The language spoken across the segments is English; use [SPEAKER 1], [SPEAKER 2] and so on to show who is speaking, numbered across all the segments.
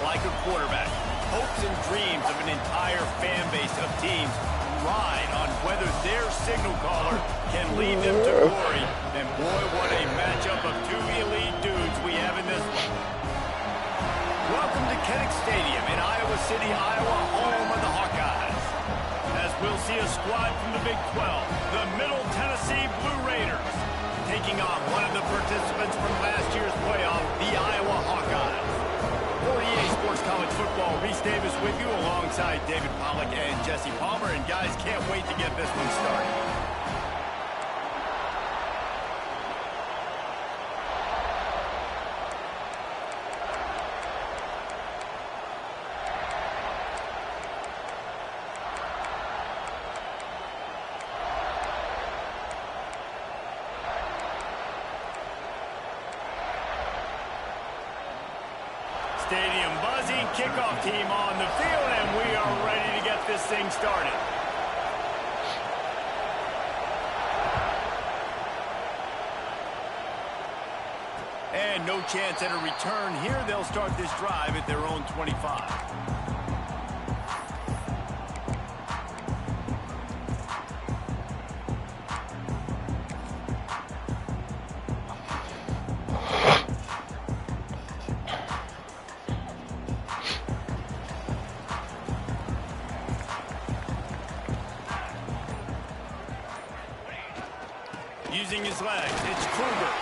[SPEAKER 1] like a quarterback. Hopes and dreams of an entire fan base of teams ride on whether their signal caller can lead them to glory. And boy, what a matchup of two elite dudes we have in this one. Welcome to Kinnick Stadium in Iowa City, Iowa, home of the Hawkeyes. As we'll see a squad from the Big 12, the Middle Tennessee Blue Raiders, taking on one of the participants from last year's playoff, the Iowa Hawkeyes. 48 Sports College Football, Reese Davis with you alongside David Pollack and Jesse Palmer. And guys, can't wait to get this one started. Stadium buzzing, kickoff team on the field, and we are ready to get this thing started. And no chance at a return here. They'll start this drive at their own 25. Using his legs, it's Kruger.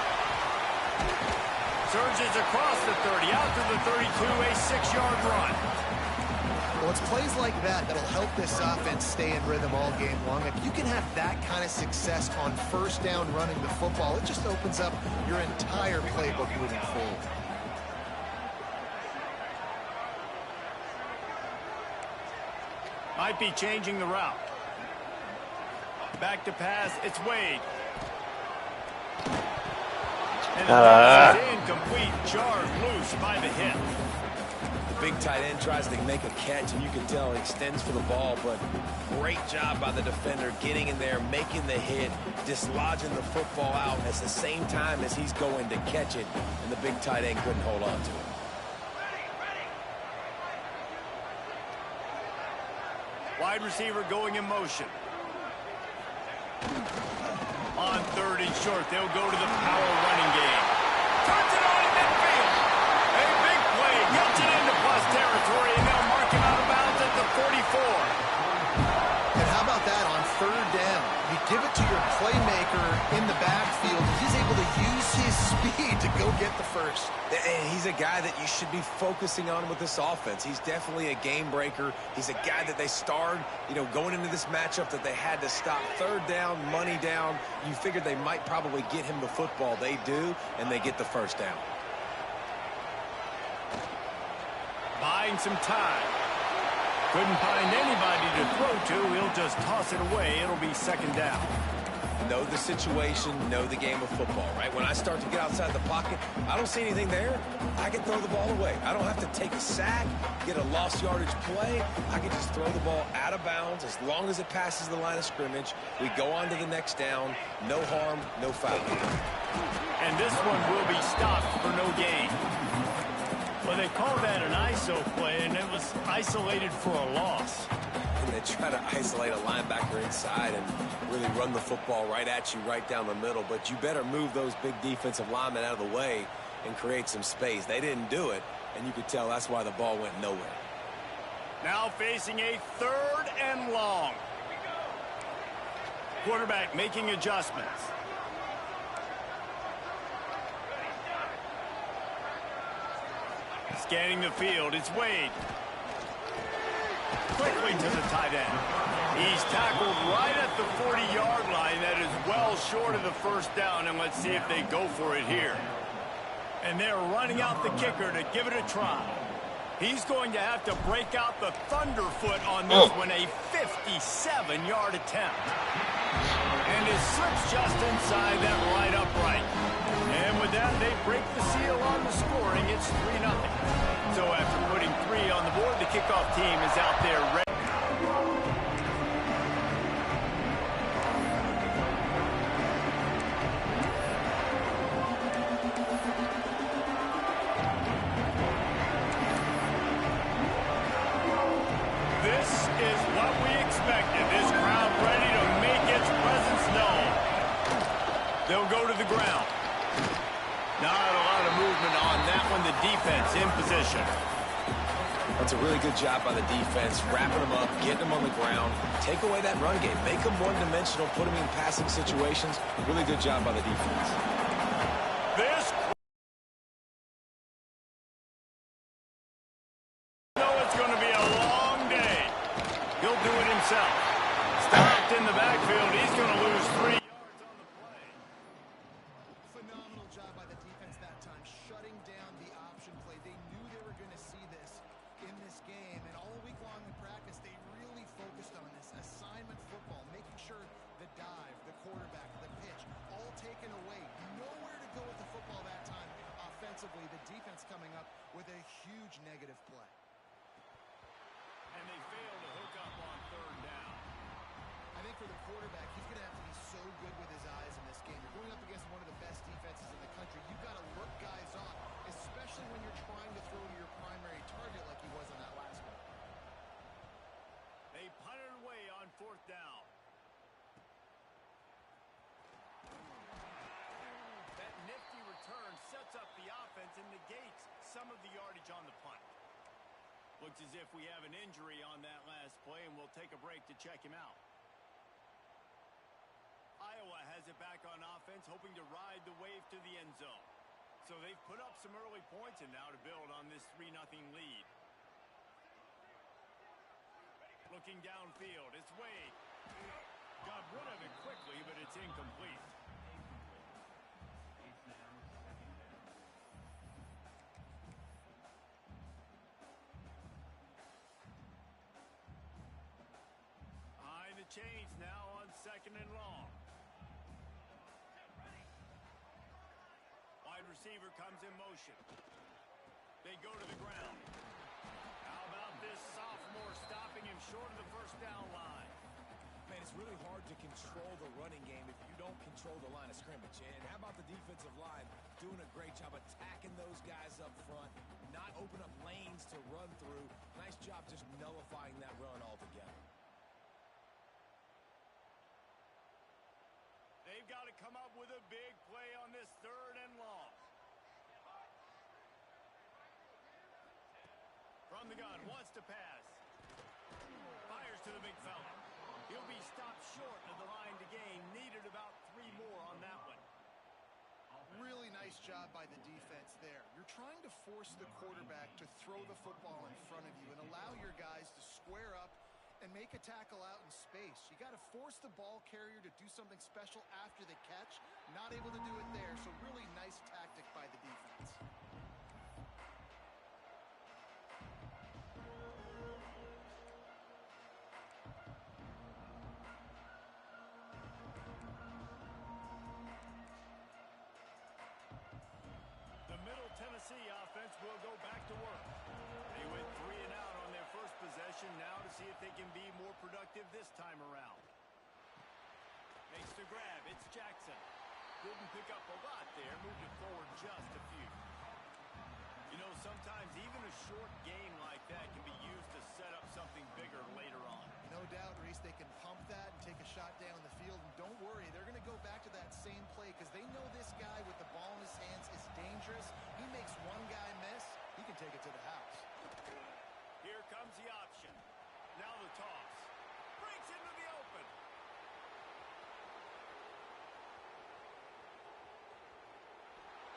[SPEAKER 1] Surges across the 30, out to the 32, a 6-yard run.
[SPEAKER 2] Well, it's plays like that that'll help this offense stay in rhythm all game long. If you can have that kind of success on first down running the football, it just opens up your entire playbook moving forward.
[SPEAKER 1] Might be changing the route. Back to pass, it's Wade. And the pass is incomplete, jarred loose by the hit.
[SPEAKER 3] The big tight end tries to make a catch, and you can tell he extends for the ball, but great job by the defender getting in there, making the hit, dislodging the football out at the same time as he's going to catch it, and the big tight end couldn't hold on to it.
[SPEAKER 1] Wide receiver going in motion. On 3rd and short, they'll go to the power running game. Turns it on in midfield. A big play, gets it into plus territory, and they'll mark him out of bounds at the 44.
[SPEAKER 2] And how about that on 3rd down? You give it to your playmaker in the backfield. He's able to use his speed to go get the first.
[SPEAKER 3] And he's a guy that you should be focusing on with this offense. He's definitely a game breaker. He's a guy that they starred, going into this matchup that they had to stop. 3rd down, money down. You figured they might probably get him the football. They do, and they get the first down.
[SPEAKER 1] Buying some time. Couldn't find anybody to throw to. He'll just toss it away. It'll be 2nd down.
[SPEAKER 3] Know the situation, know the game of football, right? When I start to get outside the pocket, I don't see anything there, I can throw the ball away. I don't have to take a sack, get a lost yardage play. I can just throw the ball out of bounds as long as it passes the line of scrimmage. We go on to the next down. No harm, no foul.
[SPEAKER 1] And this one will be stopped for no gain. Well, they call that an ISO play, and it was isolated for a loss.
[SPEAKER 3] And they try to isolate a linebacker inside and really run the football right at you, right down the middle. But you better move those big defensive linemen out of the way and create some space. They didn't do it, and you could tell that's why the ball went nowhere.
[SPEAKER 1] Now facing a 3rd and long. Quarterback making adjustments. Scanning the field, it's Wade. Quickly to the tight end. He's tackled right at the 40-yard line. That is well short of the first down, and let's see if they go for it here. And they're running out the kicker to give it a try. He's going to have to break out the thunderfoot on this one, a 57-yard attempt. And it slips just inside that right upright. And with that, they break the seal on the scoring. It's 3-0. So after putting 3 on the board, the kickoff team is out there ready. is what we expected. This crowd ready to make its presence known. They'll go to the ground. Not a lot of movement on that one. The defense in position.
[SPEAKER 3] That's a really good job by the defense, wrapping them up, getting them on the ground. Take away that run game. Make them one-dimensional, put them in passing situations. Really good job by the defense.
[SPEAKER 1] This it's going to be a long day. He'll do it himself. Stopped in the backfield. He's going to lose 3 yards on the play.
[SPEAKER 2] Phenomenal job by the defense that time, shutting down the option play. They knew they were going to see this in this game, and all week long in practice, they really focused on this assignment football, making sure the dive, the quarterback, the pitch, all taken away. Nowhere to go with the football that time offensively. The defense coming up with a huge negative play.
[SPEAKER 1] And they fail to hook up on 3rd down.
[SPEAKER 2] I think for the quarterback, he's going to have to be so good with his eyes in this game. You're going up against one of the best defenses in the country. You've got to look guys off, especially when you're trying to throw to your primary target like he was on that last one.
[SPEAKER 1] They punted away on 4th down. That nifty return sets up the offense and negates some of the yardage on the punt. Looks as if we have an injury on that last play, and we'll take a break to check him out. Iowa has it back on offense, hoping to ride the wave to the end zone. So they've put up some early points, and now to build on this 3-0 lead. Looking downfield, it's Wade. Got rid of it quickly, but it's incomplete. Behind the chains now on 2nd and long. Wide receiver comes in motion. They go to the ground. How about this sophomore stopping him short of the 1st down line?
[SPEAKER 3] Man, it's really hard to control the running game if you don't control the line of scrimmage. And how about the defensive line doing a great job attacking those guys up front, not open up lanes to run through. Nice job just nullifying that run altogether.
[SPEAKER 1] They've got to come up with a big play on this 3rd and long. From the gun, wants to pass. Fires to the big fella. He'll be stopped short of the line to gain. Needed about 3 more on that one.
[SPEAKER 2] Really nice job by the defense there. You're trying to force the quarterback to throw the football in front of you and allow your guys to square up and make a tackle out in space. You got to force the ball carrier to do something special after the catch. Not able to do it there, so really nice tactic by the defense.
[SPEAKER 1] The Middle Tennessee offense will go back to work. They went 3 and out on their first possession, now to see if they can be more productive this time around. Makes the grab. It's Jackson. Didn't pick up a lot there. Moved it forward just a few. You know, sometimes even a short gain like that can be used to set up something bigger later on.
[SPEAKER 2] No doubt, Reese, they can pump that and take a shot down the field. And don't worry, they're going to go back to that same play because they know this guy with the ball in his hands is dangerous. He makes one guy miss, he can take it to the house.
[SPEAKER 1] Here comes the option. Now the toss. Breaks into the open.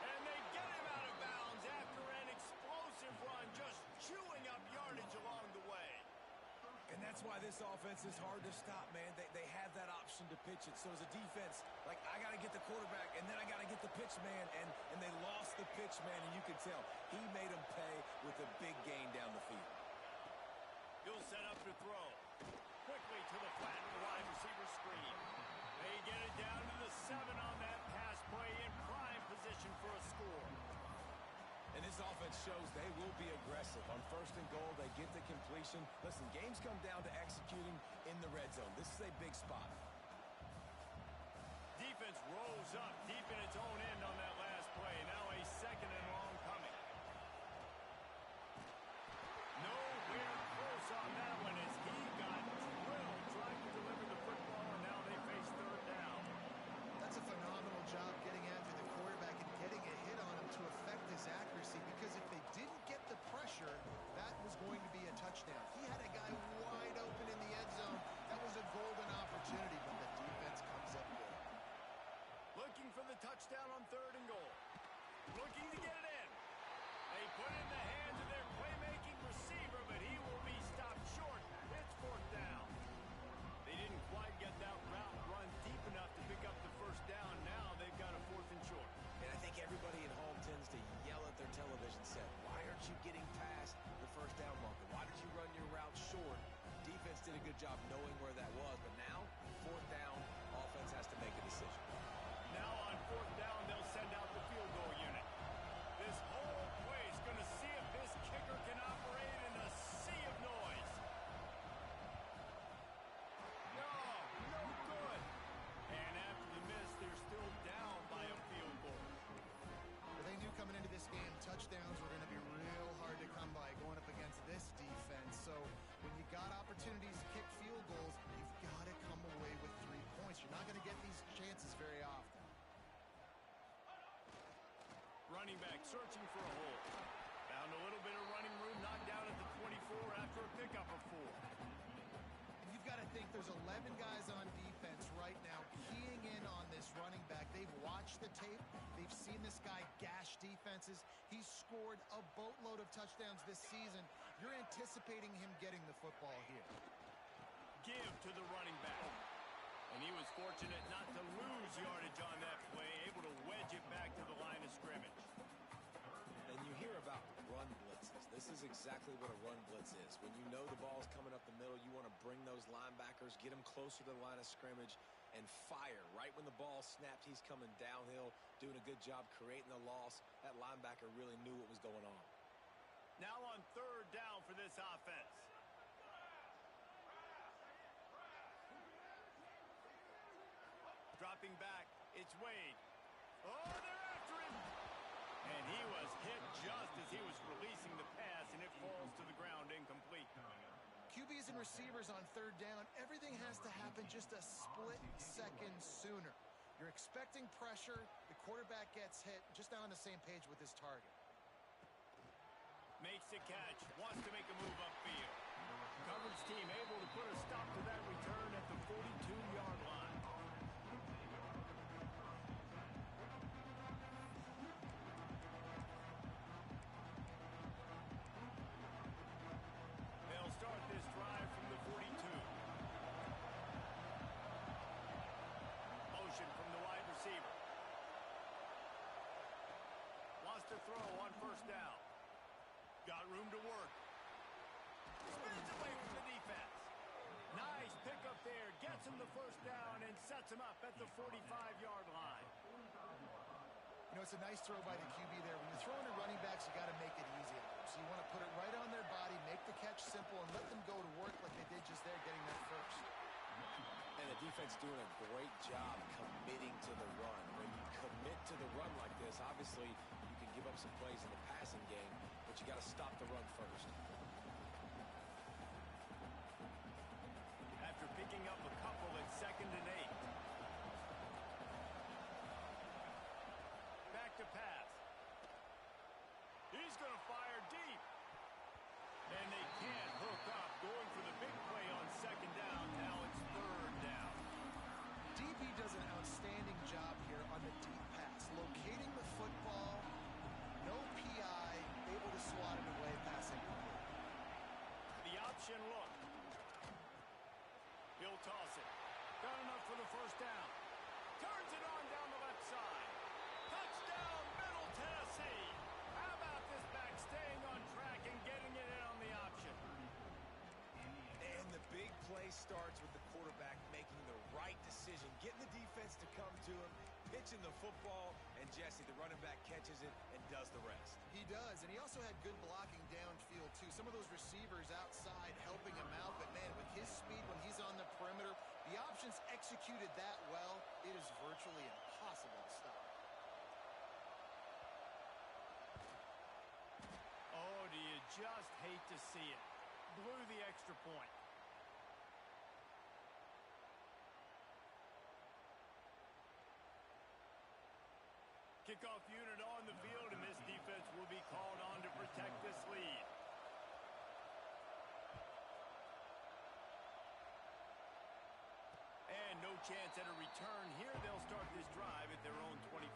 [SPEAKER 1] And they get him out of bounds after an explosive run, just chewing up yardage along the way.
[SPEAKER 3] And that's why this offense is hard to stop, man. They have that option to pitch it. So as a defense, like, I got to get the quarterback, and then I got to get the pitch man, and they lost the pitch man, and you can tell. He made them pay with a big gain down the field.
[SPEAKER 1] He'll set up to throw. Quickly to the flat, the wide receiver screen. They get it down to the 7 on that pass play, in prime position for a score.
[SPEAKER 3] And this offense shows they will be aggressive. On 1st and goal, they get the completion. Listen, games come down to executing in the red zone. This is a big spot.
[SPEAKER 1] Defense rolls up deep in its own end on that last play. Now a 2nd and long coming. Nowhere close on that one as he got
[SPEAKER 3] good job knowing where that was. But now, fourth down, offense has to make a decision.
[SPEAKER 1] Now on fourth down, they'll send out the field goal unit. This whole place going to see if this kicker can operate in a sea of noise. No good. And after the miss, they're still down by a field goal.
[SPEAKER 2] Well, they knew coming into this game, touchdowns were going to be real hard to come by going up against this defense. So when you got opportunities to kick field goals, you've got to come away with 3 points. You're not going to get these chances very often.
[SPEAKER 1] Running back searching for a hole. Found a little bit of running room, knocked down at the 24 after a pickup of 4.
[SPEAKER 2] You've got to think there's 11 guys on defense right now keying in on this running back. They've watched the tape. They've seen this guy gash defenses. He's scored a boatload of touchdowns this season. You're anticipating him getting the football here.
[SPEAKER 1] Give to the running back. And he was fortunate not to lose yardage on that play, able to wedge it back to the line of scrimmage.
[SPEAKER 3] And you hear about run blitzes. This is exactly what a run blitz is. When you know the ball's coming up the middle, you want to bring those linebackers, get them closer to the line of scrimmage, and fire. Right when the ball snapped, he's coming downhill, doing a good job creating the loss. That linebacker really knew what was going on.
[SPEAKER 1] Now on third down for this offense. Dropping back, it's Wade. Oh, they're after him! And he was hit just as he was releasing the pass, and it falls to the ground incomplete.
[SPEAKER 2] QBs and receivers on third down, everything has to happen just a split second sooner. You're expecting pressure, the quarterback gets hit, just not on the same page with his target.
[SPEAKER 1] Makes the catch, wants to make a move upfield. Coverage team able to put a stop to that return at the 42-yard line. They'll start this drive from the 42. Motion from the wide receiver. Wants to throw on first down. Got room to work. Spins away from the defense. Nice pickup there. Gets him the first down and sets him up at the 45-yard line.
[SPEAKER 2] You know, it's a nice throw by the QB there. When you're throwing to running backs, you got to make it easy on them. So you want to put it right on their body, make the catch simple, and let them go to work like they did just there, getting that first.
[SPEAKER 3] And the defense doing a great job committing to the run. When you commit to the run like this, obviously you can give up some plays in the passing game, but you got to stop the run first.
[SPEAKER 1] After picking up a couple at 2nd and 8. Back to pass. He's going to fire deep. And they can't hook up. Going for the big play on 2nd down. Now it's 3rd down.
[SPEAKER 2] DB does an outstanding job here on the deep pass. Locating the football, no PI, able to swat it away, passing.
[SPEAKER 1] The option look. He'll toss it. Got enough for the first down. Turns it on down the left side. Touchdown, Middle Tennessee. How about this back staying on track and getting it in on the option?
[SPEAKER 3] And the big play starts with the quarterback making the right decision, getting the defense to come to him, pitching the football, and Jesse, the running back, catches it and does the rest.
[SPEAKER 2] He does, and he also had good blocking downfield, too. Some of those receivers outside helping him out, but, man, with his speed when he's on the perimeter, the options executed that well, it is virtually impossible to stop.
[SPEAKER 1] Oh, do you just hate to see it? Blew the extra point. Kickoff unit on the field, and this defense will be called on to protect this lead. And no chance at a return here. They'll start this drive at their own 25.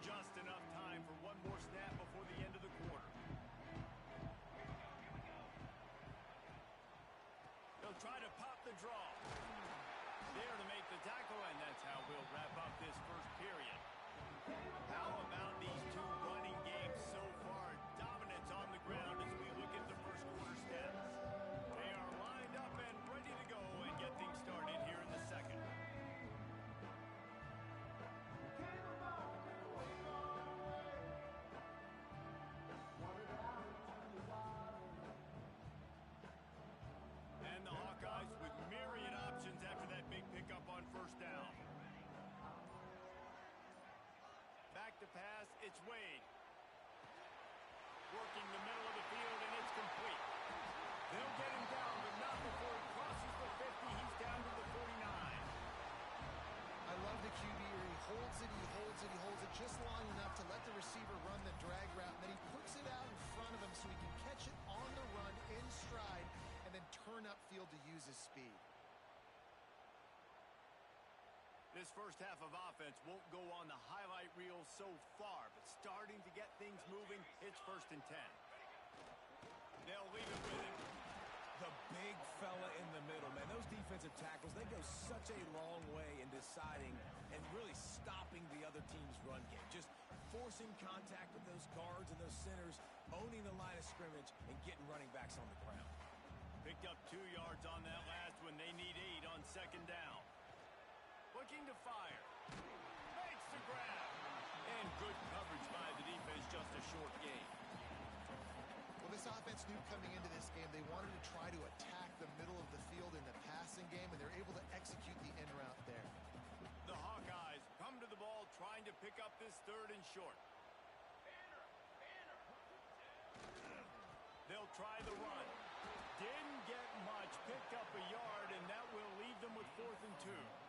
[SPEAKER 1] Just enough time for one more snap before the end of the quarter. They'll try to pop the draw. There to make the tackle, and that's how we'll wrap up this first period. How about these two running games so far? Dominance on the ground as we look at the first quarter stats. They are lined up and ready to go and get things started here in the second. And the Hawkeyes with myriad options after that big pickup on first down. Back to pass, it's Wade. Working the middle of the field, and it's complete. They'll get him down, but not before he crosses the 50. He's down to the 49.
[SPEAKER 2] I love the QB where he holds it, he holds it just long enough to let the receiver run the drag route, and then he puts it out in front of him so he can catch it on the run in stride and then turn upfield to use his speed.
[SPEAKER 1] This first half of offense won't go on the highlight reel so far, but starting to get things moving, it's 1st and 10. They'll leave it with him.
[SPEAKER 3] The big fella in the middle, man. Those defensive tackles, they go such a long way in deciding and really stopping the other team's run game. Just forcing contact with those guards and those centers, owning the line of scrimmage, and getting running backs on the ground.
[SPEAKER 1] Picked up 2 yards on that last one. They need 8 on 2nd down. Looking to fire. Makes the grab. And good coverage by the defense, just a short gain.
[SPEAKER 2] Well, this offense knew coming into this game they wanted to try to attack the middle of the field in the passing game, and they're able to execute the in route there.
[SPEAKER 1] The Hawkeyes come to the ball trying to pick up this 3rd and short. They'll try the run. Didn't get much, picked up a yard, and that will leave them with 4th and 2.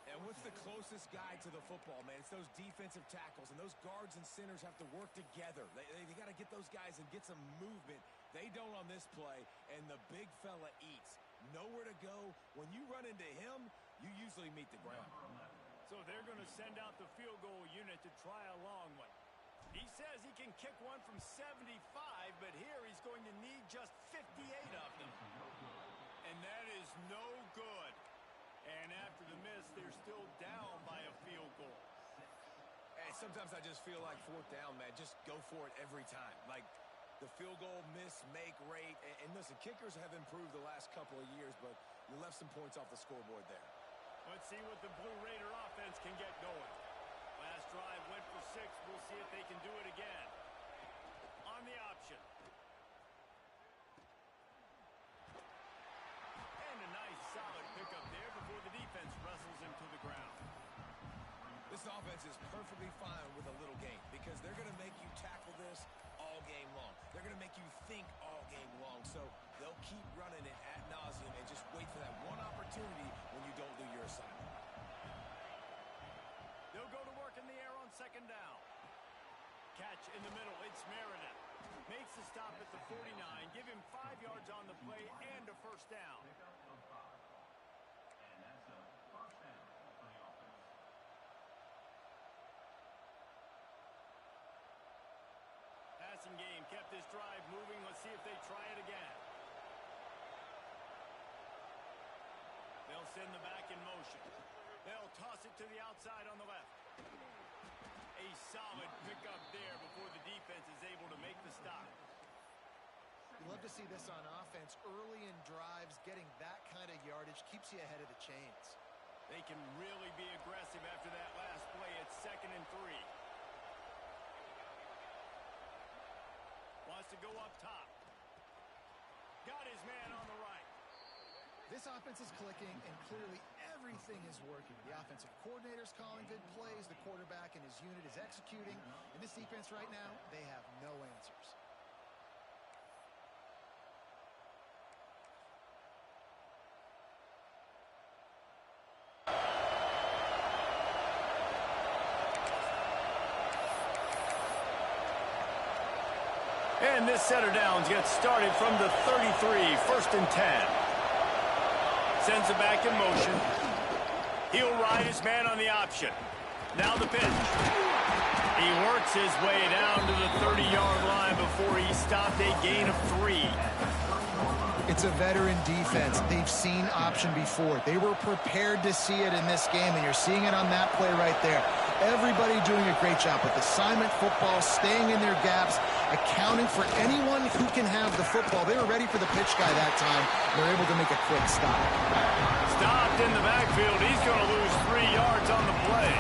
[SPEAKER 3] And what's the closest guy to the football, man? It's those defensive tackles, and those guards and centers have to work together. They got to get those guys and get some movement. They don't on this play, and the big fella eats. Nowhere to go. When you run into him, you usually meet the ground.
[SPEAKER 1] So they're going to send out the field goal unit to try a long one. He says he can kick one from 75, but here he's going to need just 58 of them. And that is no good. And after the miss, they're still down by a field goal.
[SPEAKER 3] And sometimes I just feel like 4th down, man. Just go for it every time. Like the field goal miss, make rate. And listen, kickers have improved the last couple of years, but you left some points off the scoreboard there.
[SPEAKER 1] Let's see what the Blue Raider offense can get going. Last drive went for 6. We'll see if they can do it again. On the option. And a nice solid pickup there before the defense wrestles him to the ground.
[SPEAKER 3] This offense is perfectly fine with a little game because they're going to make you tackle this all game long. They're going to make you think all game long. So they'll keep running it ad nauseum and just wait for that one opportunity when you don't do your assignment.
[SPEAKER 1] They'll go to work in the air on 2nd down. Catch in the middle. It's Meredith. Makes the stop at the 49. Give him 5 yards on the play and a 1st down.
[SPEAKER 4] And that's a 1st down for the offense.
[SPEAKER 1] Passing game kept this drive moving. Let's see if they try it again. They'll send the back in motion. They'll toss it to the outside on the left. A solid pickup there before the defense is able to make the stop.
[SPEAKER 2] You love to see this on offense. Early in drives, getting that kind of yardage keeps you ahead of the chains.
[SPEAKER 1] They can really be aggressive after that last play. It's 2nd and 3. Wants to go up top. Got his man on the right.
[SPEAKER 2] This offense is clicking, and clearly everything is working. The offensive coordinator's calling good plays. The quarterback and his unit is executing. In this defense right now, they have no answers.
[SPEAKER 1] And this set of downs gets started from the 33, 1st and 10. Sends it back in motion. He'll ride his man on the option. Now the pitch. He works his way down to the 30-yard line before he stopped a gain of 3.
[SPEAKER 2] It's a veteran defense. They've seen option before. They were prepared to see it in this game, and you're seeing it on that play right there. Everybody doing a great job with assignment football, staying in their gaps, accounting for anyone who can have the football. They were ready for the pitch guy that time. They're able to make a quick stop.
[SPEAKER 1] Stopped in the backfield. He's going to lose 3 yards on the play.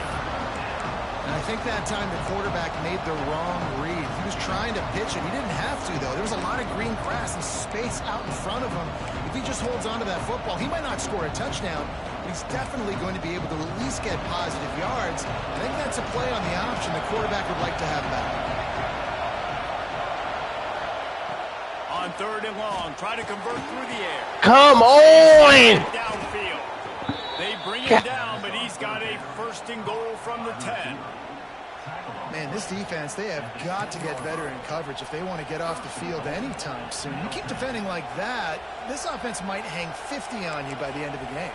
[SPEAKER 2] And I think that time the quarterback made the wrong read. He was trying to pitch it. He didn't have to, though. There was a lot of green grass and space out in front of him. If he just holds on to that football, he might not score a touchdown, but he's definitely going to be able to at least get positive yards. I think that's a play on the option the quarterback would like to have back.
[SPEAKER 1] On 3rd and long, try to convert through the air.
[SPEAKER 5] Come on!
[SPEAKER 1] Downfield. They bring him down, but he's got a 1st and goal from the 10.
[SPEAKER 2] Man, this defense, they have got to get better in coverage if they want to get off the field anytime soon. You keep defending like that, this offense might hang 50 on you by the end of the game.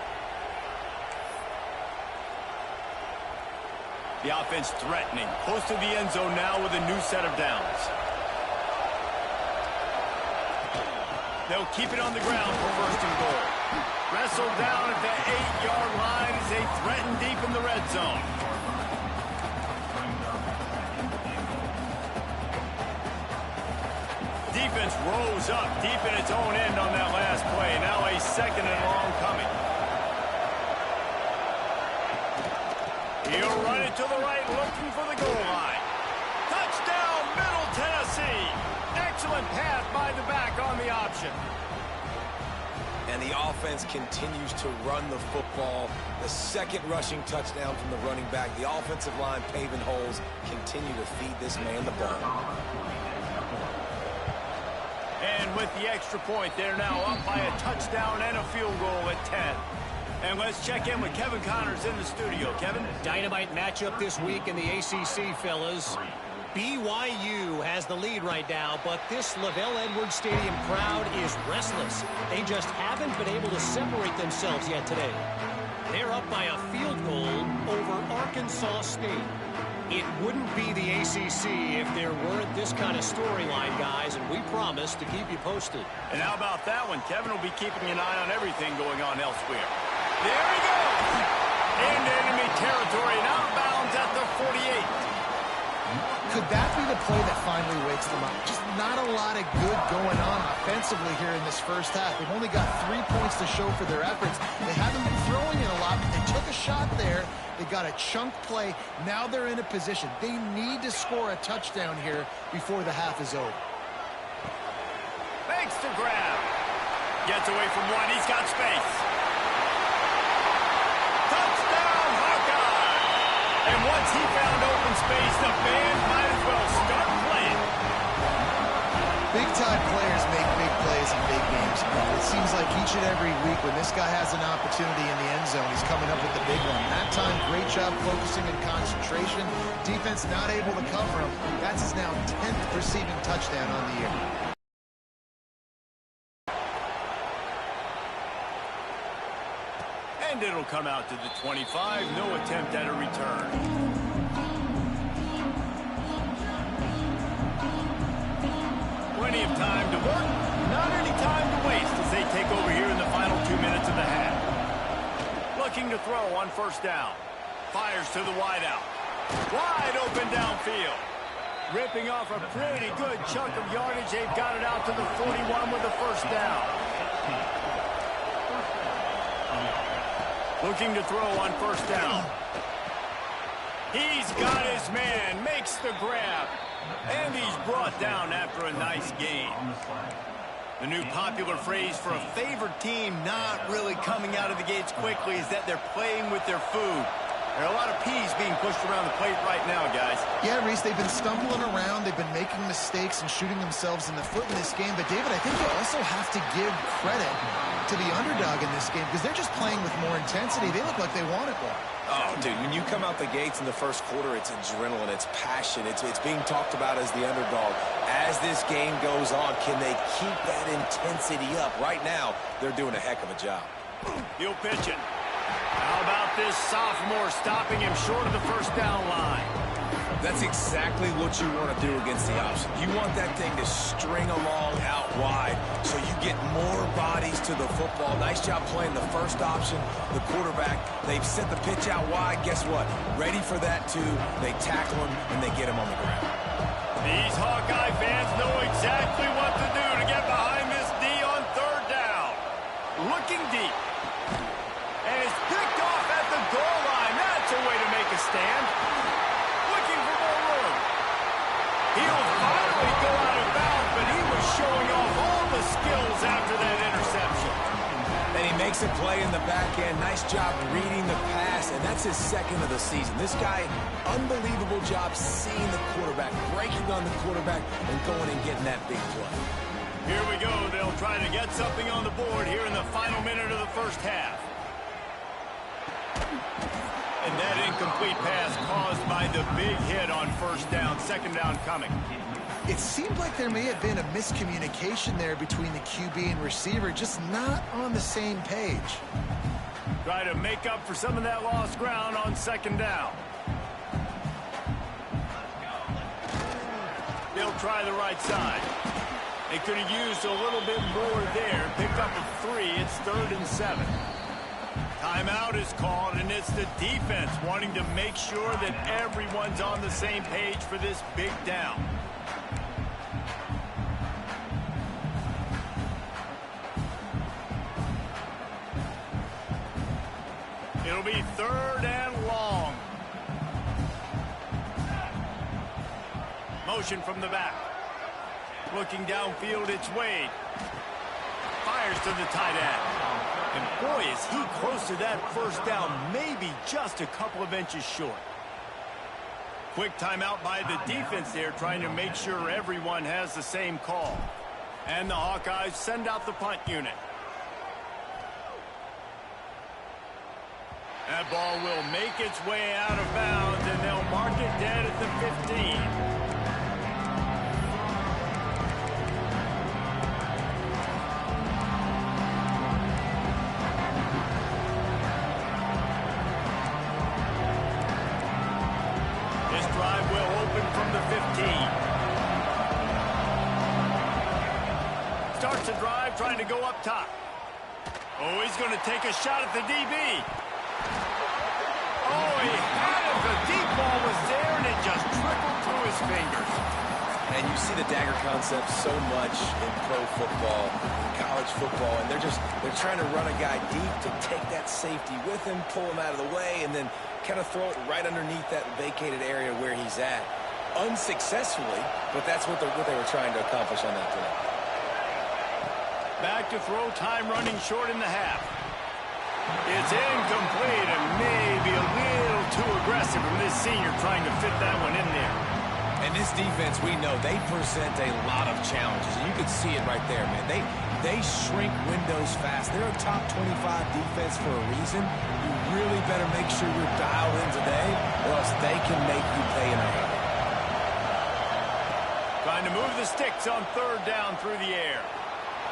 [SPEAKER 1] The offense threatening, close to the end zone now with a new set of downs. They'll keep it on the ground for 1st and goal. Wrestled down at the 8-yard line as they threaten deep in the red zone. Defense rose up deep in its own end on that last play. Now a 2nd and long coming. He'll run it to the right, looking for the goal line. Touchdown, Middle Tennessee. Excellent pass by the back on the option.
[SPEAKER 3] And the offense continues to run the football. The 2nd rushing touchdown from the running back. The offensive line paving holes. Continue to feed this man the ball.
[SPEAKER 1] And with the extra point, they're now up by a touchdown and a field goal at 10. And let's check in with Kevin Connors in the studio. Kevin?
[SPEAKER 6] Dynamite matchup this week in the ACC, fellas. BYU has the lead right now, but this LaVell Edwards Stadium crowd is restless. They just haven't been able to separate themselves yet today. They're up by a field goal over Arkansas State. It wouldn't be the ACC if there weren't this kind of storyline, guys, and we promise to keep you posted.
[SPEAKER 1] And how about that one? Kevin will be keeping an eye on everything going on elsewhere. There he goes! Into enemy territory and outbounds at the 48.
[SPEAKER 2] Could that be the play that finally wakes them up? Just not a lot of good going on offensively here in this first half. They've only got 3 points to show for their efforts. They haven't been throwing it a lot, but they took a shot there. They got a chunk play. Now they're in a position. They need to score a touchdown here before the half is over.
[SPEAKER 1] Makes the grab. Gets away from one. He's got space. Touchdown, Hawkeye! And once he found open space, the band might as well start playing.
[SPEAKER 2] Big-time players make big plays in big games. It seems like each and every week when this guy has an opportunity in the end zone, he's coming up with the big one. That time, great job focusing and concentration. Defense not able to cover him. That's his now 10th receiving touchdown on the year.
[SPEAKER 1] And it'll come out to the 25. No attempt at a return. Plenty of time to work, not any time to waste as they take over here in the final 2 minutes of the half. Looking to throw on 1st down. Fires to the wideout. Wide open downfield. Ripping off a pretty good chunk of yardage. They've got it out to the 41 with the 1st down. Looking to throw on 1st down. He's got his man, makes the grab. And he's brought down after a nice gain. The new popular phrase for a favored team not really coming out of the gates quickly is that they're playing with their food. There are a lot of peas being pushed around the plate right now, guys.
[SPEAKER 2] Yeah, Reese, they've been stumbling around. They've been making mistakes and shooting themselves in the foot in this game. But, David, I think you also have to give credit to the underdog in this game because they're just playing with more intensity. They look like they want it more.
[SPEAKER 3] Oh, dude, when you come out the gates in the first quarter, it's adrenaline, it's passion, it's being talked about as the underdog. As this game goes on, can they keep that intensity up? Right now, they're doing a heck of a job.
[SPEAKER 1] He'll pitch it. How about this sophomore stopping him short of the 1st down line?
[SPEAKER 3] That's exactly what you want to do against the option. You want that thing to string along out wide so you get more bodies to the football. Nice job playing the first option, the quarterback. They've set the pitch out wide. Guess what? Ready for that, too. They tackle him, and they get him on the ground.
[SPEAKER 1] These Hawkeye fans know exactly what to do to get behind this D on third down. Looking deep. And it's picked off at the goal line. That's a way to make a stand. Looking for more room. He'll finally go out of bounds, but he was showing off all the skills after that interception.
[SPEAKER 3] And he makes a play in the back end. Nice job reading the pass, and that's his second of the season. This guy, unbelievable job seeing the quarterback, breaking on the quarterback, and going and getting that big play.
[SPEAKER 1] Here we go. They'll try to get something on the board here in the final minute of the first half. And that incomplete pass caused by the big hit on first down. Second down coming.
[SPEAKER 2] It seemed like there may have been a miscommunication there between the QB and receiver, just not on the same page.
[SPEAKER 1] Try to make up for some of that lost ground on second down. They'll try the right side. They could have used a little bit more there. Picked up a 3. It's 3rd and 7. Timeout is called, and it's the defense wanting to make sure that everyone's on the same page for this big down. It'll be 3rd and long. Motion from the back. Looking downfield, it's Wade. Fires to the tight end. And boy, is he close to that first down, maybe just a couple of inches short. Quick timeout by the defense there, trying to make sure everyone has the same call. And the Hawkeyes send out the punt unit. That ball will make its way out of bounds, and they'll mark it dead at the 15. Starts a drive trying to go up top. Oh, he's going to take a shot at the DB. Oh, he had it. The deep ball was there, and it just trickled through his fingers.
[SPEAKER 3] And you see the dagger concept so much in pro football, college football, and they're trying to run a guy deep to take that safety with him, pull him out of the way, and then kind of throw it right underneath that vacated area where he's at. Unsuccessfully, but that's what they were trying to accomplish on that play.
[SPEAKER 1] Back to throw, time running short in the half. It's incomplete and maybe a little too aggressive from this senior trying to fit that one in there.
[SPEAKER 3] And this defense, we know, they present a lot of challenges. And you can see it right there, man. They shrink windows fast. They're a top 25 defense for a reason. You really better make sure you're dialed in today, or else they can make you pay in a hurry.
[SPEAKER 1] Trying to move the sticks on third down through the air.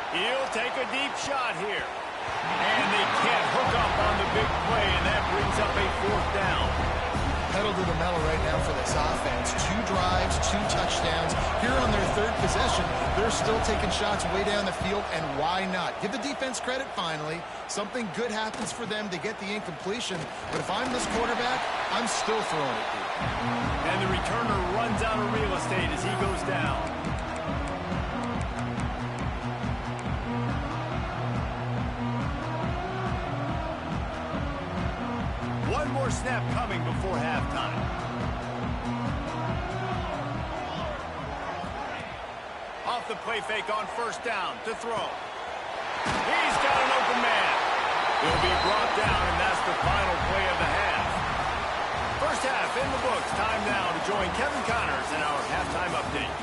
[SPEAKER 1] He'll take a deep shot here. And they can't hook up on the big play, and that brings up a 4th down.
[SPEAKER 2] Pedal to the metal right now for this offense. 2 drives, 2 touchdowns. Here on their 3rd possession, they're still taking shots way down the field, and why not? Give the defense credit finally. Something good happens for them to get the incompletion, but if I'm this quarterback, I'm still throwing it deep.
[SPEAKER 1] And the returner runs out of real estate as he goes down. One more snap coming before halftime. Off the play fake on first down to throw. He's got an open man. He'll be brought down, and that's the final play of the half. First half in the books. Time now to join Kevin Connors in our halftime update.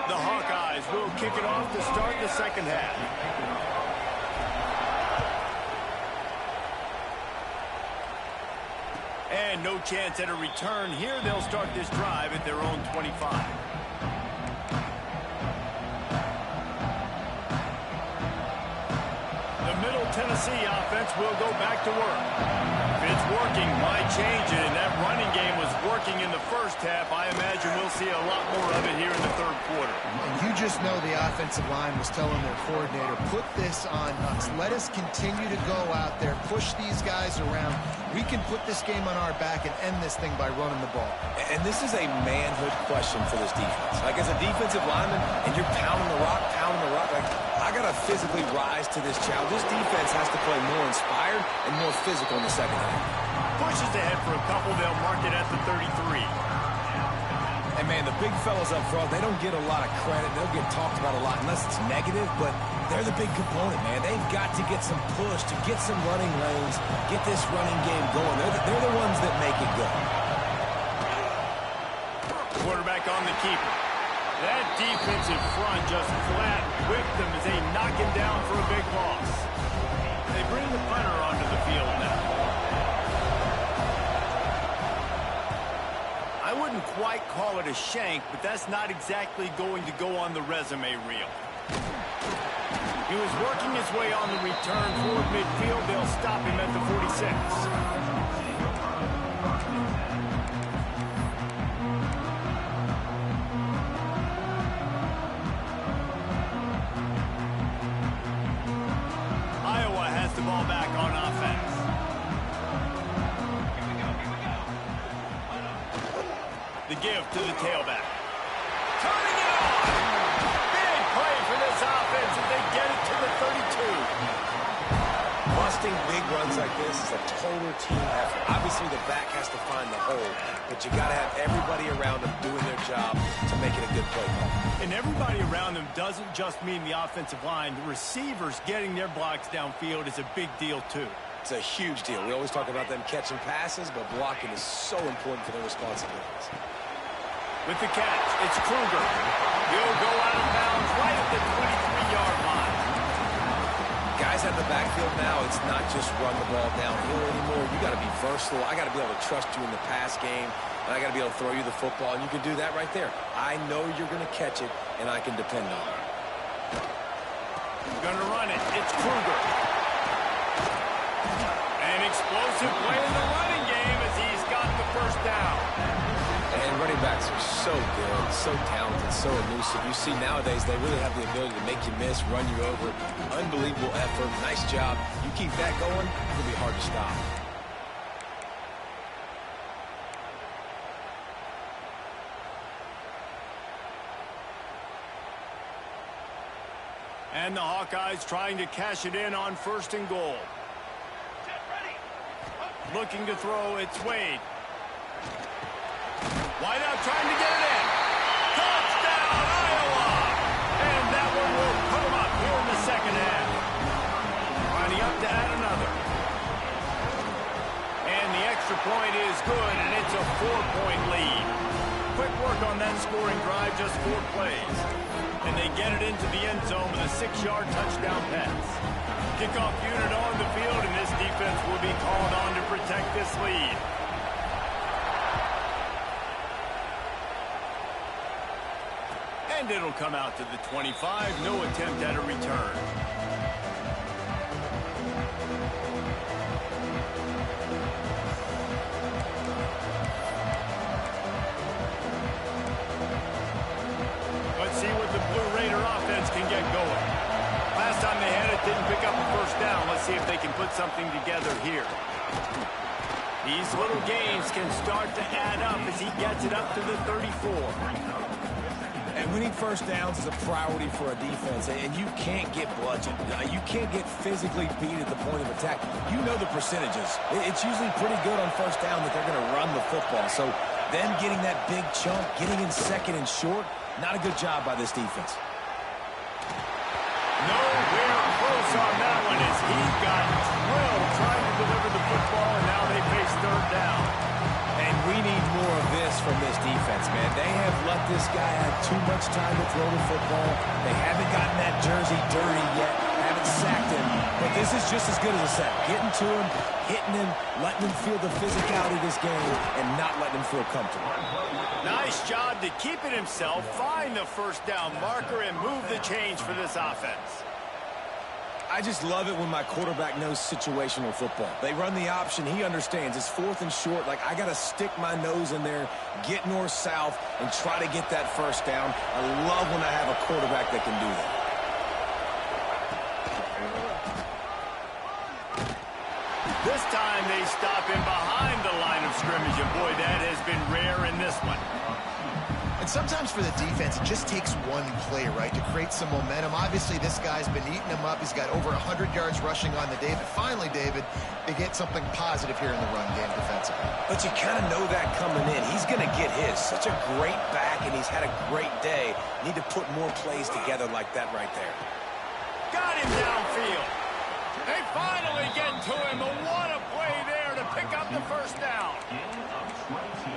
[SPEAKER 1] The Hawkeyes will kick it off to start the second half. And no chance at a return here. They'll start this drive at their own 25. The middle Tennessee offense will go back to work. If it's working, why change it? And that running game was working in the first half. I imagine we'll see a lot more of it here in the third quarter.
[SPEAKER 2] And you just know the offensive line was telling their coordinator, put this on us. Let us continue to go out there, push these guys around. We can put this game on our back and end this thing by running the ball.
[SPEAKER 3] And this is a manhood question for this defense. Like, as a defensive lineman, and you're pounding the rock, like, I got to physically rise to this challenge. This defense has to play more inspired and more physical in the second half.
[SPEAKER 1] Pushes ahead for a couple. They'll mark it at the 33.
[SPEAKER 3] And, man, the big fellas up front, they don't get a lot of credit. They'll get talked about a lot unless it's negative, but they're the big component, man. They've got to get some push, to get some running lanes, get this running game going. They're the ones that make it go.
[SPEAKER 1] Quarterback on the keeper. That defensive front just flat whipped them as they knock him down for a big loss. They bring the punter onto the field now. I wouldn't quite call it a shank, but that's not exactly going to go on the resume reel. He was working his way on the return toward midfield. They'll stop him at the 46. The ball back on offense. The give to the tailback. Turning it on! Big play for this offense as they get it to the 32.
[SPEAKER 3] Busting big runs like this is a total team effort. Obviously, the back has to find the hole, but you got to have everybody around them doing their job to make it a good play call.
[SPEAKER 1] And everybody around them doesn't just mean the offensive line. The receivers getting their blocks downfield is a big deal, too.
[SPEAKER 3] It's a huge deal. We always talk about them catching passes, but blocking is so important for their responsibilities.
[SPEAKER 1] With the catch, it's Kruger. He'll go out of bounds right at the 23-yard line.
[SPEAKER 3] Guys at the backfield now, it's not just run the ball downhill anymore. You got to be versatile. I got to be able to trust you in the pass game, and I got to be able to throw you the football, and you can do that right there. I know you're going to catch it, and I can depend on it.
[SPEAKER 1] Going to run it. It's Kruger. An explosive play in the running game as he's got the first down.
[SPEAKER 3] And running backs are so good, so talented, so elusive. You see nowadays they really have the ability to make you miss, run you over. Unbelievable effort. Nice job. You keep that going, it'll be hard to stop.
[SPEAKER 1] And the Hawkeyes trying to cash it in on 1st and goal. Looking to throw, it's Wade. Wide out trying to get it in. Touchdown, Iowa! And that one will put them up here in the second half. Winding up to add another. And the extra point is good, and it's a 4-point lead. Quick work on that scoring drive, just 4 plays. And they get it into the end zone with a 6-yard touchdown pass. Kickoff unit on the field, and this defense will be called on to protect this lead. And it'll come out to the 25. No attempt at a return. Let's see what the Blue Raider offense can get going. Last time they had it, didn't pick up a first down. Let's see if they can put something together here. These little gains can start to add up as he gets it up to the 34.
[SPEAKER 3] And winning first downs is a priority for a defense, and you can't get bludgeoned. You can't get physically beat at the point of attack. You know the percentages. It's usually pretty good on first down that they're going to run the football. So them getting that big chunk, getting in second and short, not a good job by this defense.
[SPEAKER 1] Nowhere close on that one as he got drilled trying to deliver the football, and now they face 3rd down.
[SPEAKER 3] And we need more of this from this defense, man. They have let this guy have too much time to throw the football. They haven't gotten that jersey dirty yet, haven't sacked him. But this is just as good as a sack. Getting to him, hitting him, letting him feel the physicality of this game, and not letting him feel comfortable.
[SPEAKER 1] Nice job to keep it himself, find the first down marker, and move the change for this offense.
[SPEAKER 3] I just love it when my quarterback knows situational football. They run the option. He understands. It's 4th and short. Like, I got to stick my nose in there, get north-south, and try to get that first down. I love when I have a quarterback that can do that.
[SPEAKER 1] This time they stop him behind the line of scrimmage, and boy, that has been rare in this one.
[SPEAKER 2] And sometimes for the defense, it just takes one play, right, to create some momentum. Obviously, this guy's been eating him up. He's got over 100 yards rushing on the day. But finally, David, they get something positive here in the run game defensively.
[SPEAKER 3] But you kind of know that coming in. He's going to get his. Such a great back, and he's had a great day. Need to put more plays together like that right there.
[SPEAKER 1] Got him downfield. They finally get to him. But what a play there to pick up the first down.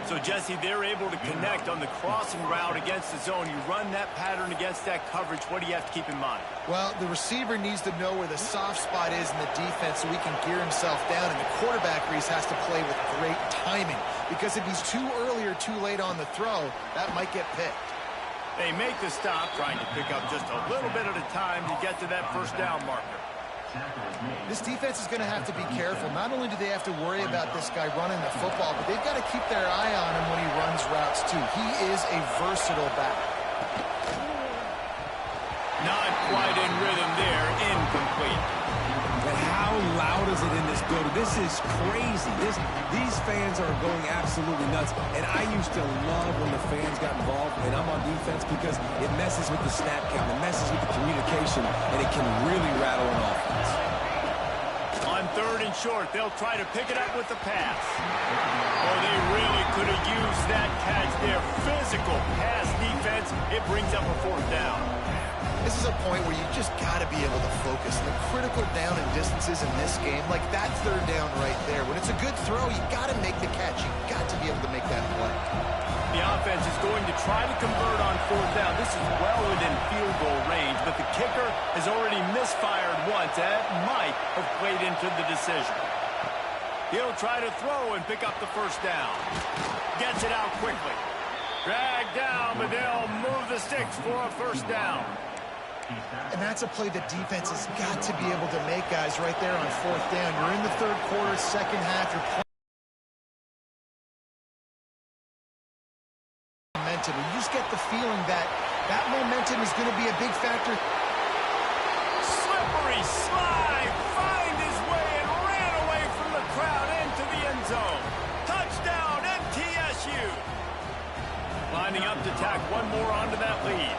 [SPEAKER 1] So, Jesse, they're able to connect on the crossing route against the zone. You run that pattern against that coverage. What do you have to keep in mind?
[SPEAKER 2] Well, the receiver needs to know where the soft spot is in the defense so he can gear himself down. And the quarterback, Reese, has to play with great timing. Because if he's too early or too late on the throw, that might get picked.
[SPEAKER 1] They make the stop, trying to pick up just a little bit at a time to get to that first down marker.
[SPEAKER 2] This defense is going to have to be careful. Not only do they have to worry about this guy running the football, but they've got to keep their eye on him when he runs routes, too. He is a versatile back.
[SPEAKER 1] Not quite in rhythm there. Incomplete.
[SPEAKER 3] But how loud is it in this building? This is crazy. These fans are going absolutely nuts. And I used to love when the fans got involved, and I'm on defense, because it messes with the snap count, it messes with the communication, and it can really rattle an offense.
[SPEAKER 1] On 3rd and short, they'll try to pick it up with the pass. Oh, they really could have used that catch there. Physical pass defense. It brings up a 4th down.
[SPEAKER 2] This is a point where you just got to be able to focus. The critical down and distances in this game, like that 3rd down right there. When it's a good throw, you got to make the catch. You got to be able to make that play.
[SPEAKER 1] The offense is going to try to convert on 4th down. This is well within field goal range, but the kicker has already misfired once. That might have played into the decision. He'll try to throw and pick up the first down. Gets it out quickly. Dragged down, but they'll move the sticks for a first down.
[SPEAKER 2] And that's a play the defense has got to be able to make, guys, right there on 4th down. You're in the 3rd quarter, 2nd half. You're playing momentum. You just get the feeling that that momentum is going to be a big factor.
[SPEAKER 1] Slippery slide, find his way and ran away from the crowd into the end zone. Touchdown, MTSU. Lining up to tack one more onto that lead.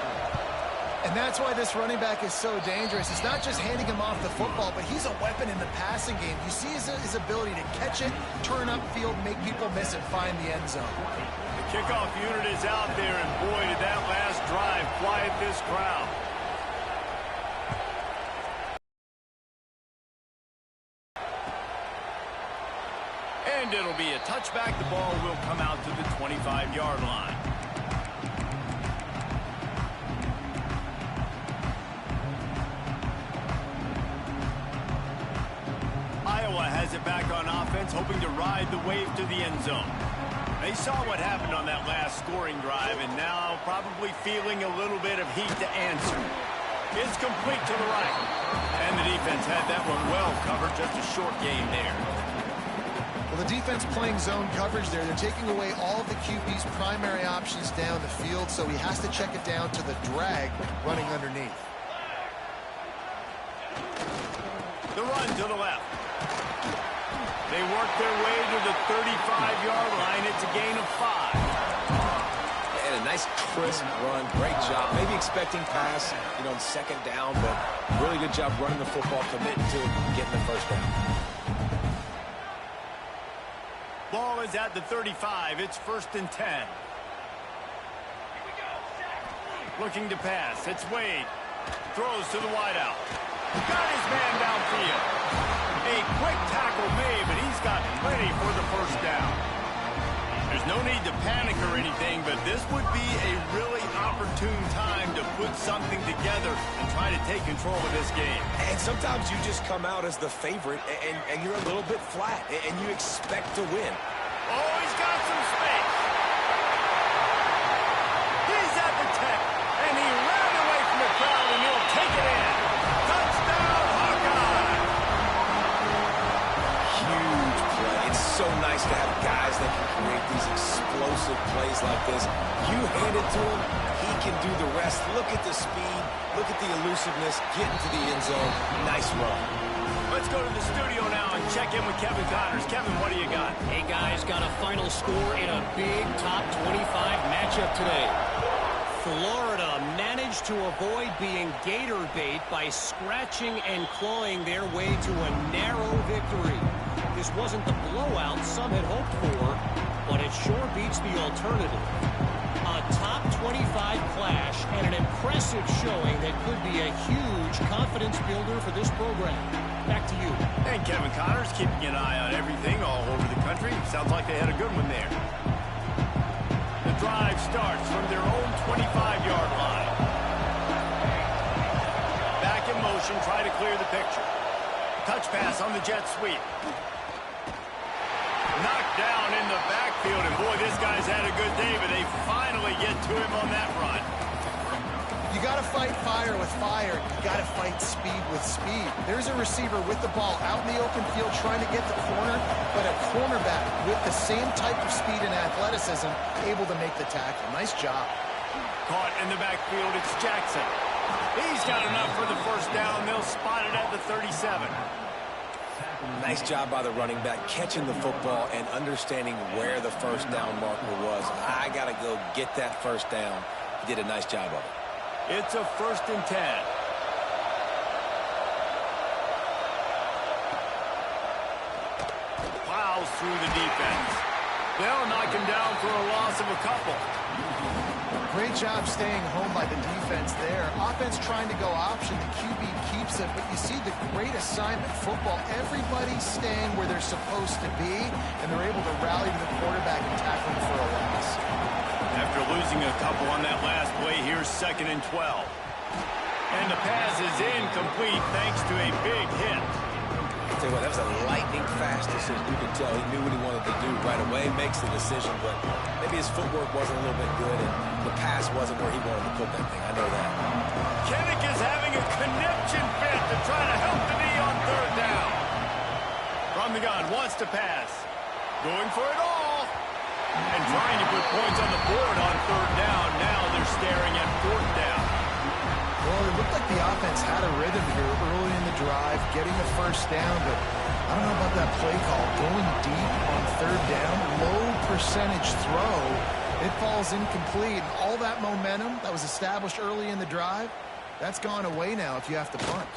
[SPEAKER 2] And that's why this running back is so dangerous. It's not just handing him off the football, but he's a weapon in the passing game. You see his ability to catch it, turn upfield, make people miss it, find the end zone.
[SPEAKER 1] The kickoff unit is out there, and boy, did that last drive quiet this crowd. And it'll be a touchback. The ball will come out to the 25-yard line. Iowa has it back on offense, hoping to ride the wave to the end zone. They saw what happened on that last scoring drive, and now probably feeling a little bit of heat to answer. It's complete to the right. And the defense had that one well covered, just a short gain there.
[SPEAKER 2] Well, the defense playing zone coverage there. They're taking away all of the QB's primary options down the field, so he has to check it down to the drag running underneath.
[SPEAKER 1] The run to the left. They work their way to the 35-yard line. It's a gain of 5.
[SPEAKER 3] And a nice crisp run. Great job. Maybe expecting pass, on 2nd down, but really good job running the football, committing to it, getting the first down.
[SPEAKER 1] Ball is at the 35. It's 1st and 10. Looking to pass. It's Wade. Throws to the wideout. Got his man downfield. A quick tackle made, but he's got plenty for the first down. There's no need to panic or anything, but this would be a really opportune time to put something together and try to take control of this game.
[SPEAKER 3] And sometimes you just come out as the favorite, and you're a little bit flat, and you expect to win.
[SPEAKER 1] Oh, he's got some space. He's at the 10, and he ran away from the crowd, and he'll take it in. Touchdown, Hawkeyes.
[SPEAKER 3] explosive plays like this. You hand it to him, he can do the rest. Look at the speed. Look at the elusiveness. Get into the end zone. Nice run.
[SPEAKER 1] Let's go to the studio now and check in with Kevin Connors. Kevin, what do you got?
[SPEAKER 6] Hey, guys, got a final score in a big top 25 matchup today. Florida managed to avoid being Gator bait by scratching and clawing their way to a narrow victory. This wasn't the blowout some had hoped for, but it sure beats the alternative. A top 25 clash and an impressive showing that could be a huge confidence builder for this program. Back to you.
[SPEAKER 1] And Kevin Connors keeping an eye on everything all over the country. Sounds like they had a good one there. The drive starts from their own 25-yard line. Back in motion, try to clear the picture. Touch pass on the jet sweep. Knocked down in the backfield, and boy, this guy's had a good day, but they finally get to him on that run.
[SPEAKER 2] You got to fight fire with fire. You got to fight speed with speed. There's a receiver with the ball out in the open field trying to get the corner, but a cornerback with the same type of speed and athleticism able to make the tackle. Nice job.
[SPEAKER 1] Caught in the backfield, it's Jackson. He's got enough for the first down. They'll spot it at the 37.
[SPEAKER 3] Nice job by the running back, catching the football and understanding where the first down marker was. I got to go get that first down. He did a nice job of it.
[SPEAKER 1] It's a 1st and 10. Plows through the defense. They'll knock him down for a loss of a couple.
[SPEAKER 2] Great job staying home by the defense there. Offense trying to go option. The QB keeps it, but you see the great assignment football. Everybody's staying where they're supposed to be, and they're able to rally to the quarterback and tackle him for a loss.
[SPEAKER 1] After losing a couple on that last play, here's 2nd and 12. And the pass is incomplete thanks to a big hit.
[SPEAKER 3] I'll tell you what, that was a lightning-fast decision. You can tell he knew what he wanted to do right away, makes the decision, but maybe his footwork wasn't a little bit good, and the pass wasn't where he wanted to put that thing. I know that.
[SPEAKER 1] Kennick is having a conniption fit to try to help the knee on 3rd down. From the gun, wants to pass. Going for it all. And trying to put points on the board on 3rd down. Now they're staring at 4th down.
[SPEAKER 2] Well, it looked like the offense had a rhythm here early in the drive, getting the first down, but I don't know about that play call. Going deep on 3rd down, low percentage throw, it falls incomplete. And all that momentum that was established early in the drive, that's gone away now if you have to punt.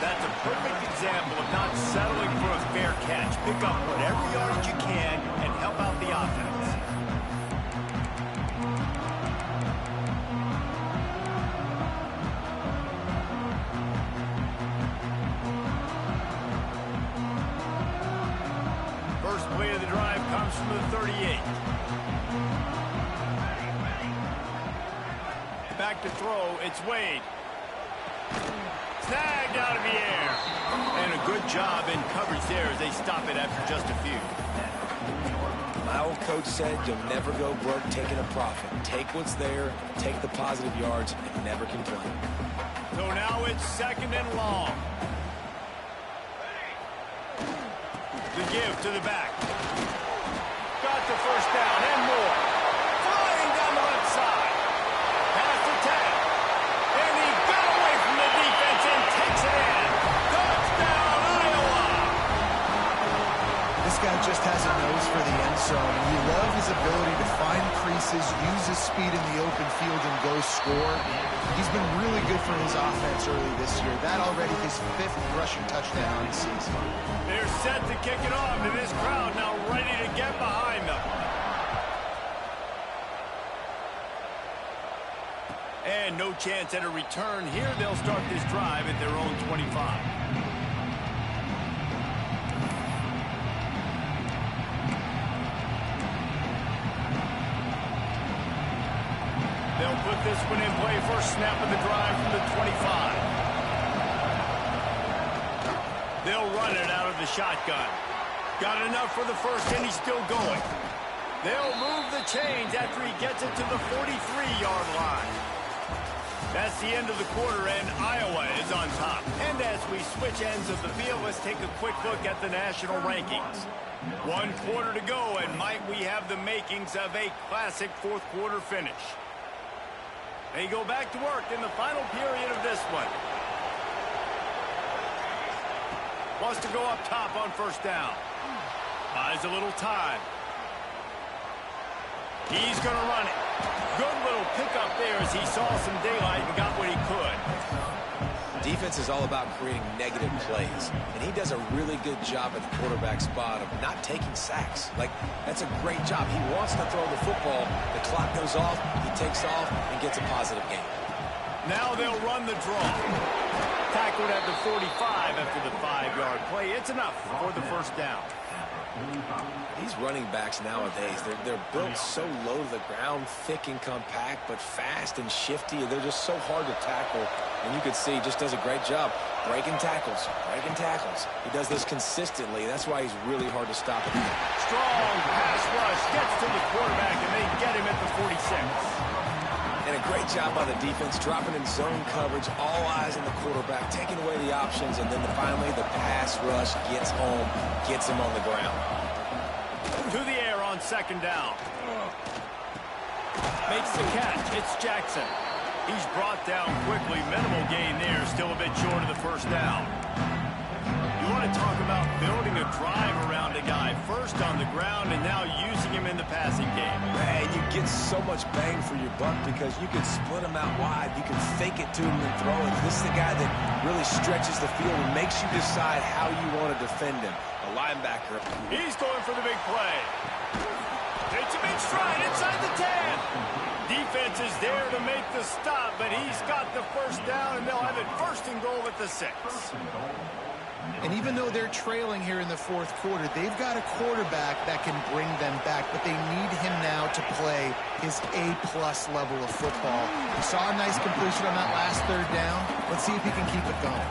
[SPEAKER 1] That's a perfect example of not settling for a fair catch. Pick up whatever yardage you can and help out the offense. First play of the drive comes from the 38. Back to throw, it's Wade. Snagged out of the air. And a good job in coverage there as they stop it after just a few.
[SPEAKER 3] My old coach said you'll never go broke taking a profit. Take what's there, take the positive yards, and never complain.
[SPEAKER 1] So now it's 2nd and long. The give to the back. Got the first down and more. Flying down the left side. Pass to Tech. And he got away from the defense and takes it in. Touchdown, Iowa!
[SPEAKER 2] This guy just has a nose for the end zone. You love his ability to find creases, use his speed in the open field, and go score. He's been really good for his offense early this year. That already his 5th rushing touchdown this season.
[SPEAKER 1] They're set to kick it off, and this crowd now ready to get behind them. And no chance at a return here. They'll start this drive at their own 25. They'll put this one in play. First snap of the drive from the 25. They'll run it out of the shotgun. Got enough for the first, and he's still going. They'll move the chains after he gets it to the 43-yard line. That's the end of the quarter, and Iowa is on top. And as we switch ends of the field, let's take a quick look at the national rankings. 1 quarter to go, and might we have the makings of a classic fourth quarter finish. They go back to work in the final period of this one. Wants to go up top on first down. Buys a little time. He's going to run it. Good little pickup there as he saw some daylight and got what he could.
[SPEAKER 3] Defense is all about creating negative plays, and he does a really good job at the quarterback spot of not taking sacks. Like, that's a great job. He wants to throw the football. The clock goes off, he takes off, and gets a positive gain.
[SPEAKER 1] Now they'll run the draw. Tackled at the 45 after the 5-yard play. It's enough for the first down.
[SPEAKER 3] These running backs nowadays, they're built so low to the ground, thick and compact, but fast and shifty. They're just so hard to tackle. And you can see he just does a great job breaking tackles, breaking tackles. He does this consistently. That's why he's really hard to stop.
[SPEAKER 1] Strong pass rush gets to the quarterback, and they get him at the 46.
[SPEAKER 3] And a great job by the defense, dropping in zone coverage, all eyes on the quarterback, taking away the options, and then finally the pass rush gets home, gets him on the ground.
[SPEAKER 1] To the air on second down. Makes the catch. It's Jackson. He's brought down quickly. Minimal gain there, still a bit short of the first down. You want to talk about building a drive around a guy, first on the ground and now using him in the passing game.
[SPEAKER 3] And you get so much bang for your buck because you can split him out wide. You can fake it to him and throw it. This is the guy that really stretches the field and makes you decide how you want to defend him. A linebacker.
[SPEAKER 1] He's going for the big play. Takes a big stride inside the 10. Defense is there to make the stop, but he's got the first down, and they'll have it first and goal at the 6.
[SPEAKER 2] And even though they're trailing here in the fourth quarter, they've got a quarterback that can bring them back, but they need him now to play his A-plus level of football. We saw a nice completion on that last third down. Let's see if he can keep it going.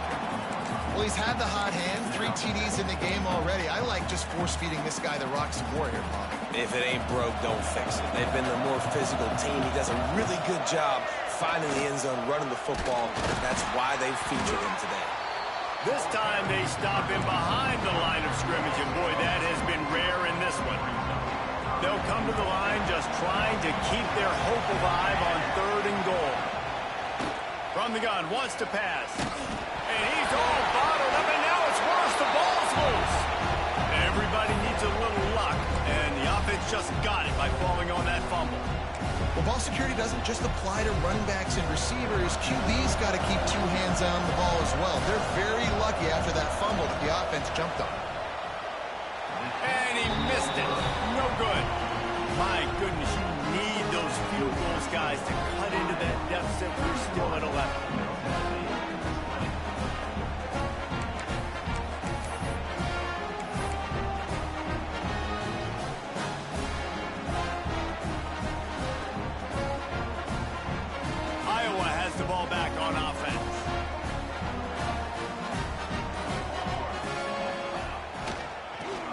[SPEAKER 2] Well, he's had the hot hand, 3 TDs in the game already. I like just force-feeding this guy the rock some more here, Bob.
[SPEAKER 3] If it ain't broke, don't fix it. They've been the more physical team. He does a really good job finding the end zone, running the football. That's why they featured him today.
[SPEAKER 1] This time they stop him behind the line of scrimmage, and boy, that has been rare in this one. They'll come to the line just trying to keep their hope alive on third and goal. From the gun, wants to pass. And he's all bottled up, and now it's worse. The ball's loose. Everybody needs a little luck, and the offense just got it by falling on that fumble.
[SPEAKER 2] Well, ball security doesn't just apply to running backs and receivers. QB's got to keep 2 hands on the ball as well. They're very lucky after that fumble that the offense jumped on.
[SPEAKER 1] And he missed it. No good. My goodness, you need those field goals, guys, to cut into that deficit. We're still at 11. The ball back on offense.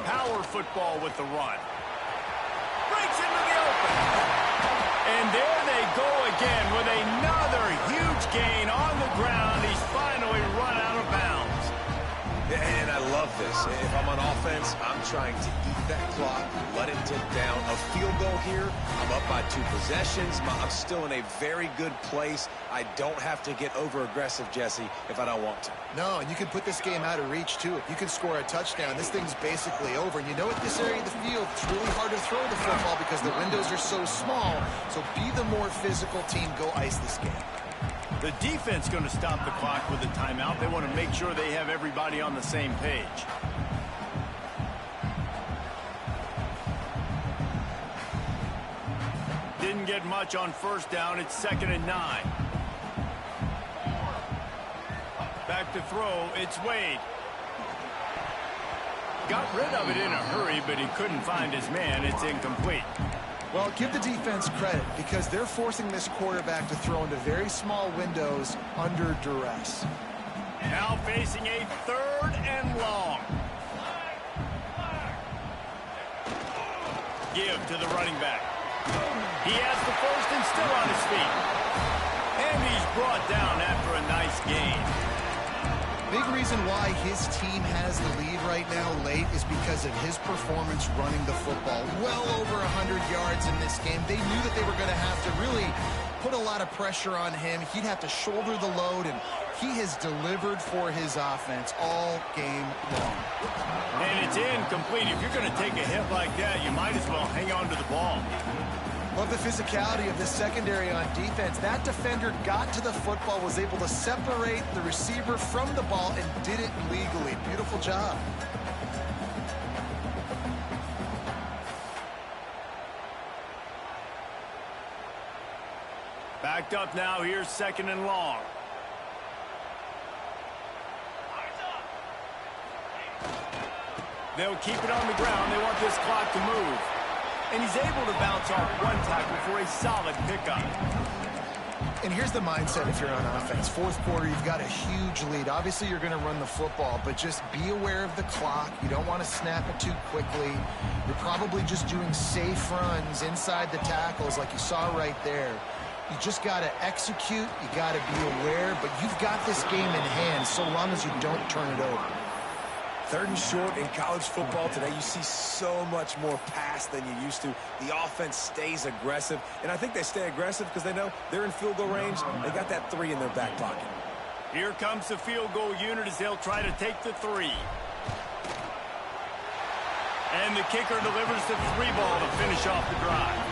[SPEAKER 1] Power football with the run. Breaks into the open. And there they go again with another huge gain on the ground. He's finally run out of bounds.
[SPEAKER 3] And I love this. If I'm on offense, I'm trying to eat that clock, let it tick down. A field goal here, I'm up by 2 possessions. I'm still in a very good place. I don't have to get over-aggressive, Jesse, if I don't want to.
[SPEAKER 2] No, and you can put this game out of reach, too. If you can score a touchdown, this thing's basically over. And you know, at this area of the field, it's really hard to throw the football because the windows are so small. So be the more physical team. Go ice this game.
[SPEAKER 1] The defense going to stop the clock with a timeout. They want to make sure they have everybody on the same page. Didn't get much on first down. It's 2nd and 9. Back to throw. It's Wade. Got rid of it in a hurry, but he couldn't find his man. It's incomplete.
[SPEAKER 2] Well, give the defense credit because they're forcing this quarterback to throw into very small windows under duress.
[SPEAKER 1] Now facing a 3rd and long. Give to the running back. He has the first and still on his feet. And he's brought down after a nice gain.
[SPEAKER 2] Big reason why his team has the lead right now late is because of his performance running the football. Well over 100 yards in this game. They knew that they were going to have to really put a lot of pressure on him. He'd have to shoulder the load, and he has delivered for his offense all game long.
[SPEAKER 1] And it's incomplete. If you're going to take a hit like that, you might as well hang on to the ball.
[SPEAKER 2] Love the physicality of the secondary on defense. That defender got to the football, was able to separate the receiver from the ball, and did it legally. Beautiful job.
[SPEAKER 1] Backed up now. Here's 2nd and long. They'll keep it on the ground. They want this clock to move. And he's able to bounce off one tackle for a solid pickup.
[SPEAKER 2] And here's the mindset if you're on offense. 4th quarter, you've got a huge lead. Obviously, you're going to run the football, but just be aware of the clock. You don't want to snap it too quickly. You're probably just doing safe runs inside the tackles like you saw right there. You just got to execute. You got to be aware, but you've got this game in hand so long as you don't turn it over.
[SPEAKER 3] 3rd and short in college football today, you see so much more pass than you used to. The offense stays aggressive, and I think they stay aggressive because they know they're in field goal range. They got that 3 in their back pocket.
[SPEAKER 1] Here comes the field goal unit as they'll try to take the 3. And the kicker delivers the 3 ball to finish off the drive.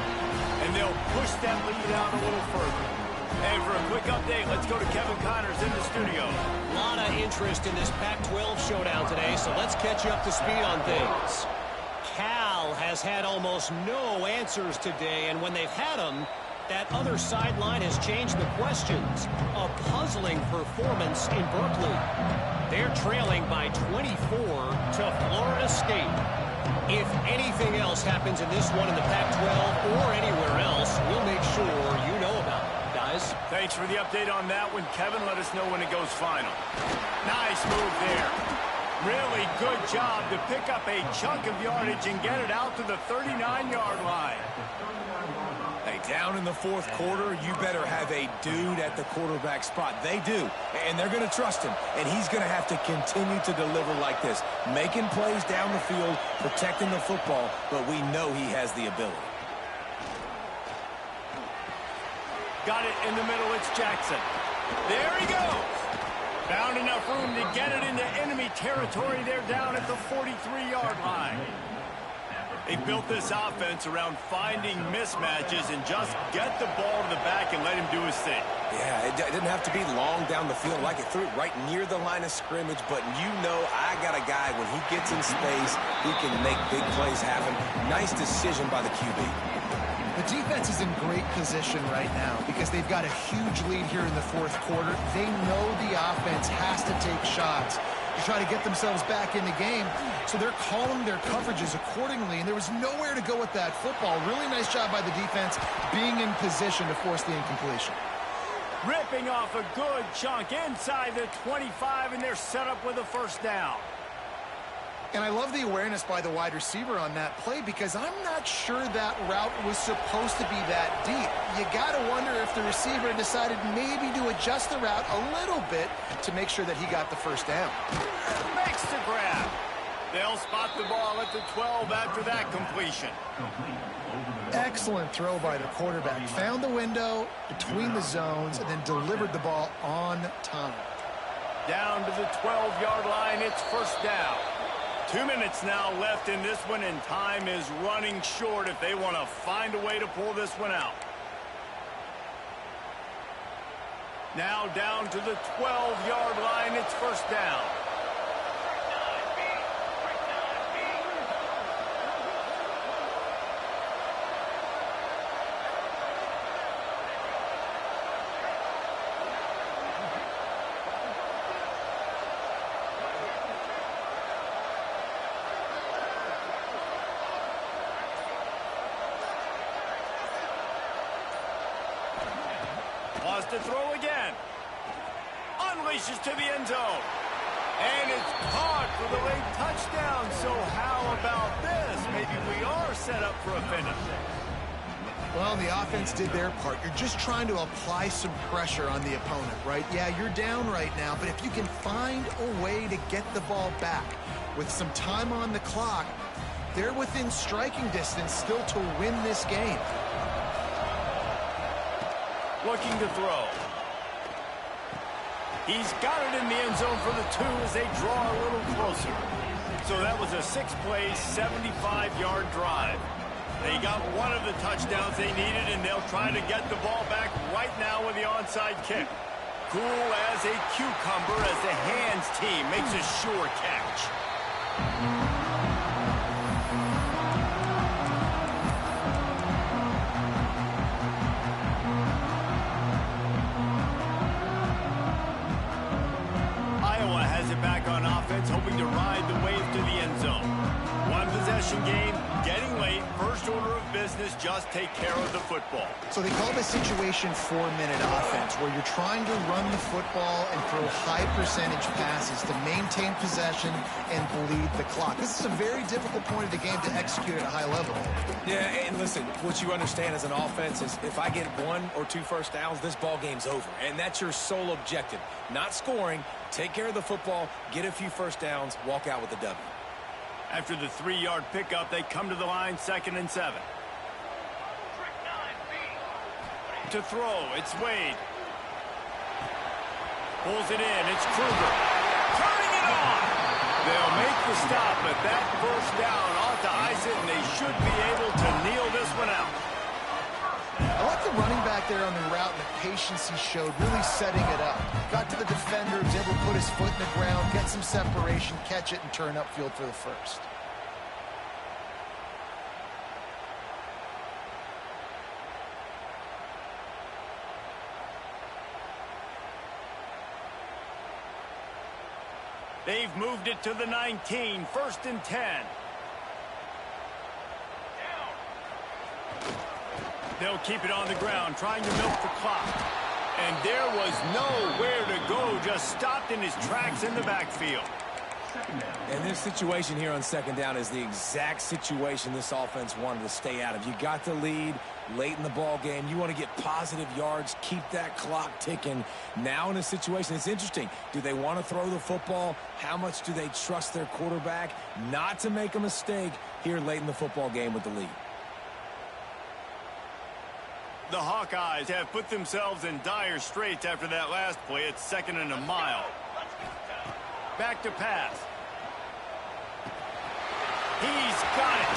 [SPEAKER 1] And they'll push that lead out a little further. And for a quick update, let's go to Kevin Connors in the studio.
[SPEAKER 6] A lot of interest in this Pac-12 showdown today, so let's catch you up to speed on things. Cal has had almost no answers today, and when they've had them, that other sideline has changed the questions. A puzzling performance in Berkeley. They're trailing by 24 to Florida State. If anything else happens in this one in the Pac-12 or anywhere else, we'll make sure you know about it. Guys,
[SPEAKER 1] thanks for the update on that one, Kevin. Let us know when it goes final. Nice move there. Really good job to pick up a chunk of yardage and get it out to the 39-yard line.
[SPEAKER 3] Hey, down in the 4th quarter, you better have a dude at the quarterback spot. They do, and they're going to trust him, and he's going to have to continue to deliver like this, making plays down the field, protecting the football, but we know he has the ability.
[SPEAKER 1] Got it in the middle. It's Jackson. There he goes. Found enough room to get it into enemy territory. They're down at the 43-yard line. They built this offense around finding mismatches and just get the ball to the back and let him do his thing.
[SPEAKER 3] Yeah, it didn't have to be long down the field. Like it threw it right near the line of scrimmage, but you know I got a guy, when he gets in space, he can make big plays happen. Nice decision by the QB.
[SPEAKER 2] The defense is in great position right now because they've got a huge lead here in the 4th quarter. They know the offense has to take shots to try to get themselves back in the game, so they're calling their coverages accordingly, and there was nowhere to go with that football. Really nice job by the defense being in position to force the incompletion.
[SPEAKER 1] Ripping off a good chunk inside the 25, and they're set up with a 1st down.
[SPEAKER 2] And I love the awareness by the wide receiver on that play because I'm not sure that route was supposed to be that deep. You got to wonder if the receiver decided maybe to adjust the route a little bit to make sure that he got the 1st down.
[SPEAKER 1] Makes the grab. They'll spot the ball at the 12 after that completion.
[SPEAKER 2] Excellent throw by the quarterback. Found the window between the zones and then delivered the ball on time.
[SPEAKER 1] Down to the 12-yard line, it's 1st down. 2 minutes now left in this one, and time is running short if they want to find a way to pull this one out. Now down to the 12-yard line, it's 1st down. To throw again. Unleashes to the end zone. And it's caught for the late touchdown. So how about this? Maybe we are set up for a finish.
[SPEAKER 2] Well, the offense did their part. You're just trying to apply some pressure on the opponent, right? Yeah, you're down right now, but if you can find a way to get the ball back with some time on the clock, they're within striking distance still to win this game.
[SPEAKER 1] Looking to throw. He's got it in the end zone for the 2 as they draw a little closer. So that was a 6-play, 75-yard drive. They got one of the touchdowns they needed, and they'll try to get the ball back right now with the onside kick. Cool as a cucumber as the hands team makes a sure catch. Iowa has it back on offense, hoping to ride the wave to the end zone. One possession game, getting late, first order of business, just take care of the football.
[SPEAKER 2] So they call this situation 4-minute offense, where you're trying to run the football and throw high percentage passes to maintain possession and bleed the clock. This is a very difficult point of the game to execute at a high level.
[SPEAKER 3] Yeah, and listen, what you understand as an offense is if I get 1 or 2 first downs, this ball game's over. And that's your sole objective. Not scoring, take care of the football, get a few first downs, walk out with a W.
[SPEAKER 1] After the 3-yard pickup, they come to the line, 2nd and 7. To throw, it's Wade. Pulls it in, it's Kruger. Turning it on! They'll make the stop, but that first down ought to ice it, and they should be able to kneel this one out.
[SPEAKER 2] I like the running back there on the route and the patience he showed, really setting it up. Got to the defender, was able to put his foot in the ground, get some separation, catch it, and turn upfield for the first.
[SPEAKER 1] They've moved it to the 19, 1st and 10. They'll keep it on the ground, trying to milk the clock. And there was nowhere to go, just stopped in his tracks in the backfield.
[SPEAKER 3] And this situation here on 2nd down is the exact situation this offense wanted to stay out of. You got the lead late in the ball game. You want to get positive yards, keep that clock ticking. Now in a situation, it's interesting. Do they want to throw the football? How much do they trust their quarterback not to make a mistake here late in the football game with the lead?
[SPEAKER 1] The Hawkeyes have put themselves in dire straits after that last play. It's 2nd and a mile. Back to pass. He's got it.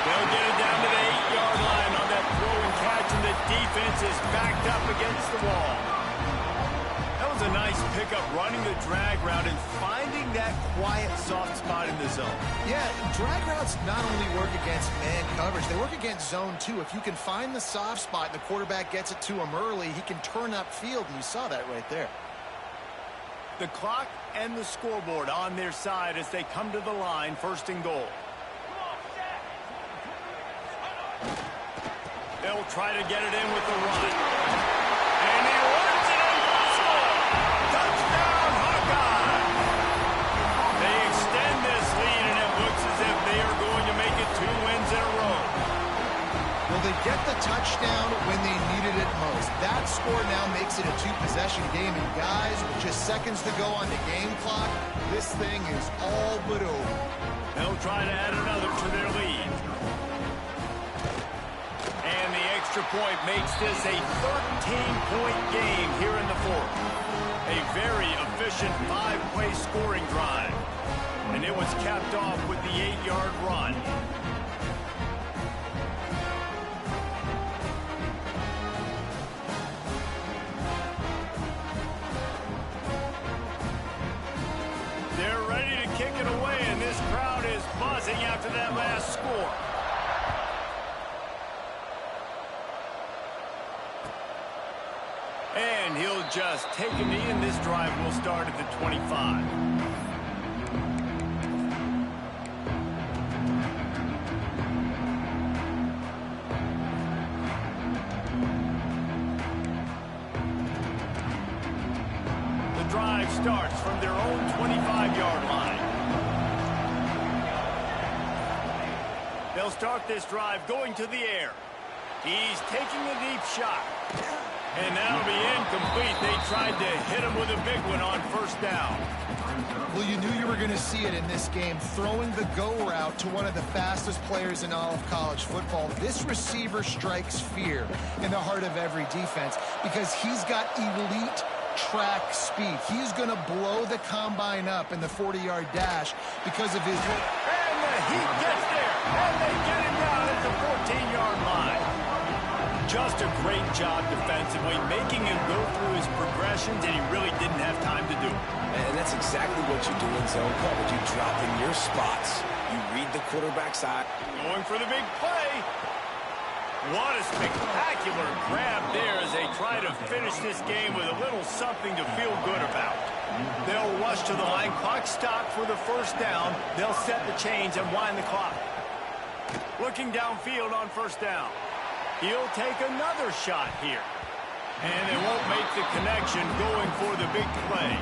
[SPEAKER 1] They'll get it down to the 8-yard line on that throw and catch, and the defense is backed up against the wall. That was a nice pickup, running the drag route and finding that quiet, soft spot in the zone.
[SPEAKER 2] Yeah, drag routes not only work against man coverage, they work against zone too. If you can find the soft spot and the quarterback gets it to him early, he can turn upfield, and you saw that right there.
[SPEAKER 1] The clock and the scoreboard on their side as they come to the line, 1st and goal. They'll try to get it in with the run. And he runs it in for the score. Touchdown, Hawkeye! They extend this lead, and it looks as if they are going to make it 2 wins in a row.
[SPEAKER 2] Well, they get the touchdown when they needed it most. That score now makes it a 2-possession game. And guys, with just seconds to go on the game clock, this thing is all but over.
[SPEAKER 1] They'll try to add another to their lead. And the extra point makes this a 13-point game here in the 4th. A very efficient 5-play scoring drive. And it was capped off with the 8-yard run. They're ready to kick it away, and this crowd is buzzing after that last score. And he'll just take a knee, and this drive will start at the 25. The drive starts from their own 25-yard line. They'll start this drive going to the air. He's taking a deep shot. And that'll be incomplete. They tried to hit him with a big one on first down.
[SPEAKER 2] Well, you knew you were going to see it in this game. Throwing the go route to one of the fastest players in all of college football. This receiver strikes fear in the heart of every defense because he's got elite track speed. He's going to blow the combine up in the 40-yard dash because of his...
[SPEAKER 1] And he gets there. And they get him down at the 14-yard line. Just a great job defensively, making him go through his progressions, and he really didn't have time to do it.
[SPEAKER 3] And that's exactly what you do in zone coverage. You drop in your spots. You read the quarterback's eye.
[SPEAKER 1] Going for the big play. What a spectacular grab there as they try to finish this game with a little something to feel good about. They'll rush to the line. Clock stopped for the first down. They'll set the chains and wind the clock. Looking downfield on first down. He'll take another shot here. And they won't make the connection going for the big play.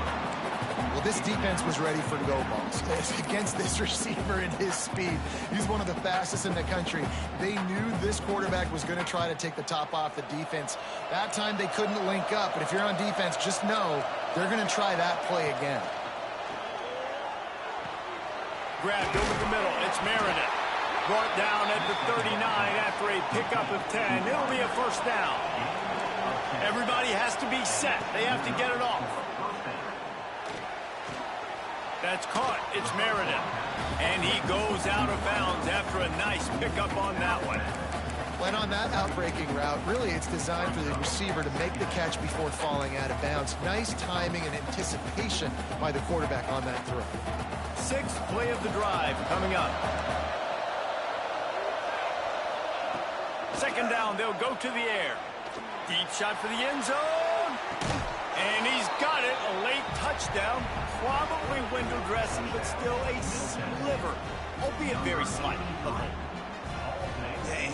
[SPEAKER 2] Well, this defense was ready for go balls against this receiver and his speed. He's one of the fastest in the country. They knew this quarterback was going to try to take the top off the defense. That time they couldn't link up, but if you're on defense, just know they're going to try that play again.
[SPEAKER 1] Grabbed over the middle. It's Meredith. Brought down at the 39 after a pickup of 10. It'll be a first down. Everybody has to be set. They have to get it off. That's caught. It's Meredith. And he goes out of bounds after a nice pickup on that one.
[SPEAKER 2] When on that outbreaking route, really it's designed for the receiver to make the catch before falling out of bounds. Nice timing and anticipation by the quarterback on that throw.
[SPEAKER 1] Sixth play of the drive coming up. Second down, they'll go to the air. Deep shot for the end zone. And he's got it. A late touchdown. Probably window dressing, but still a sliver, albeit very slight, of hope.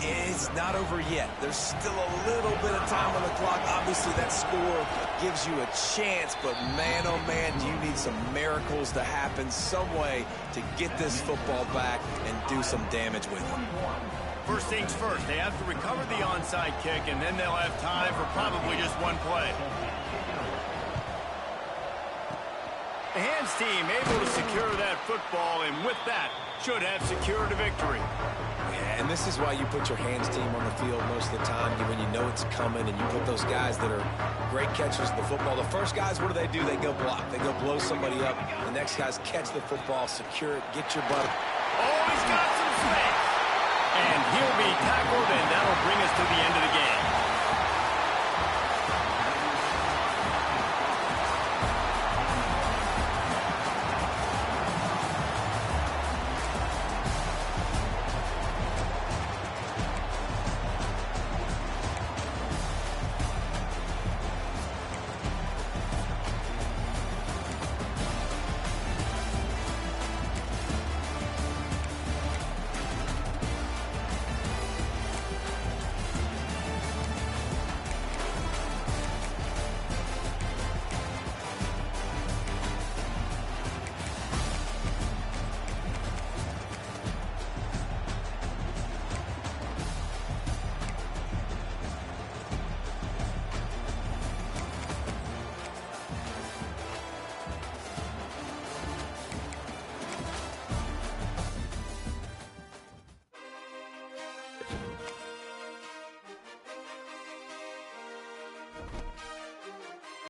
[SPEAKER 3] It's not over yet. There's still a little bit of time on the clock. Obviously, that score gives you a chance, but man, oh man, do you need some miracles to happen, some way to get this football back and do some damage with it.
[SPEAKER 1] First things first, they have to recover the onside kick, and then they'll have time for probably just one play. The hands team able to secure that football, and with that, should have secured a victory.
[SPEAKER 3] Yeah, and this is why you put your hands team on the field most of the time, when you know it's coming, and you put those guys that are great catchers of the football. The first guys, what do? They go block. They go blow somebody up. The next guys catch the football, secure it, get your butt.
[SPEAKER 1] Oh, he's got some space. And he'll be tackled, and that'll bring us to the end of the game.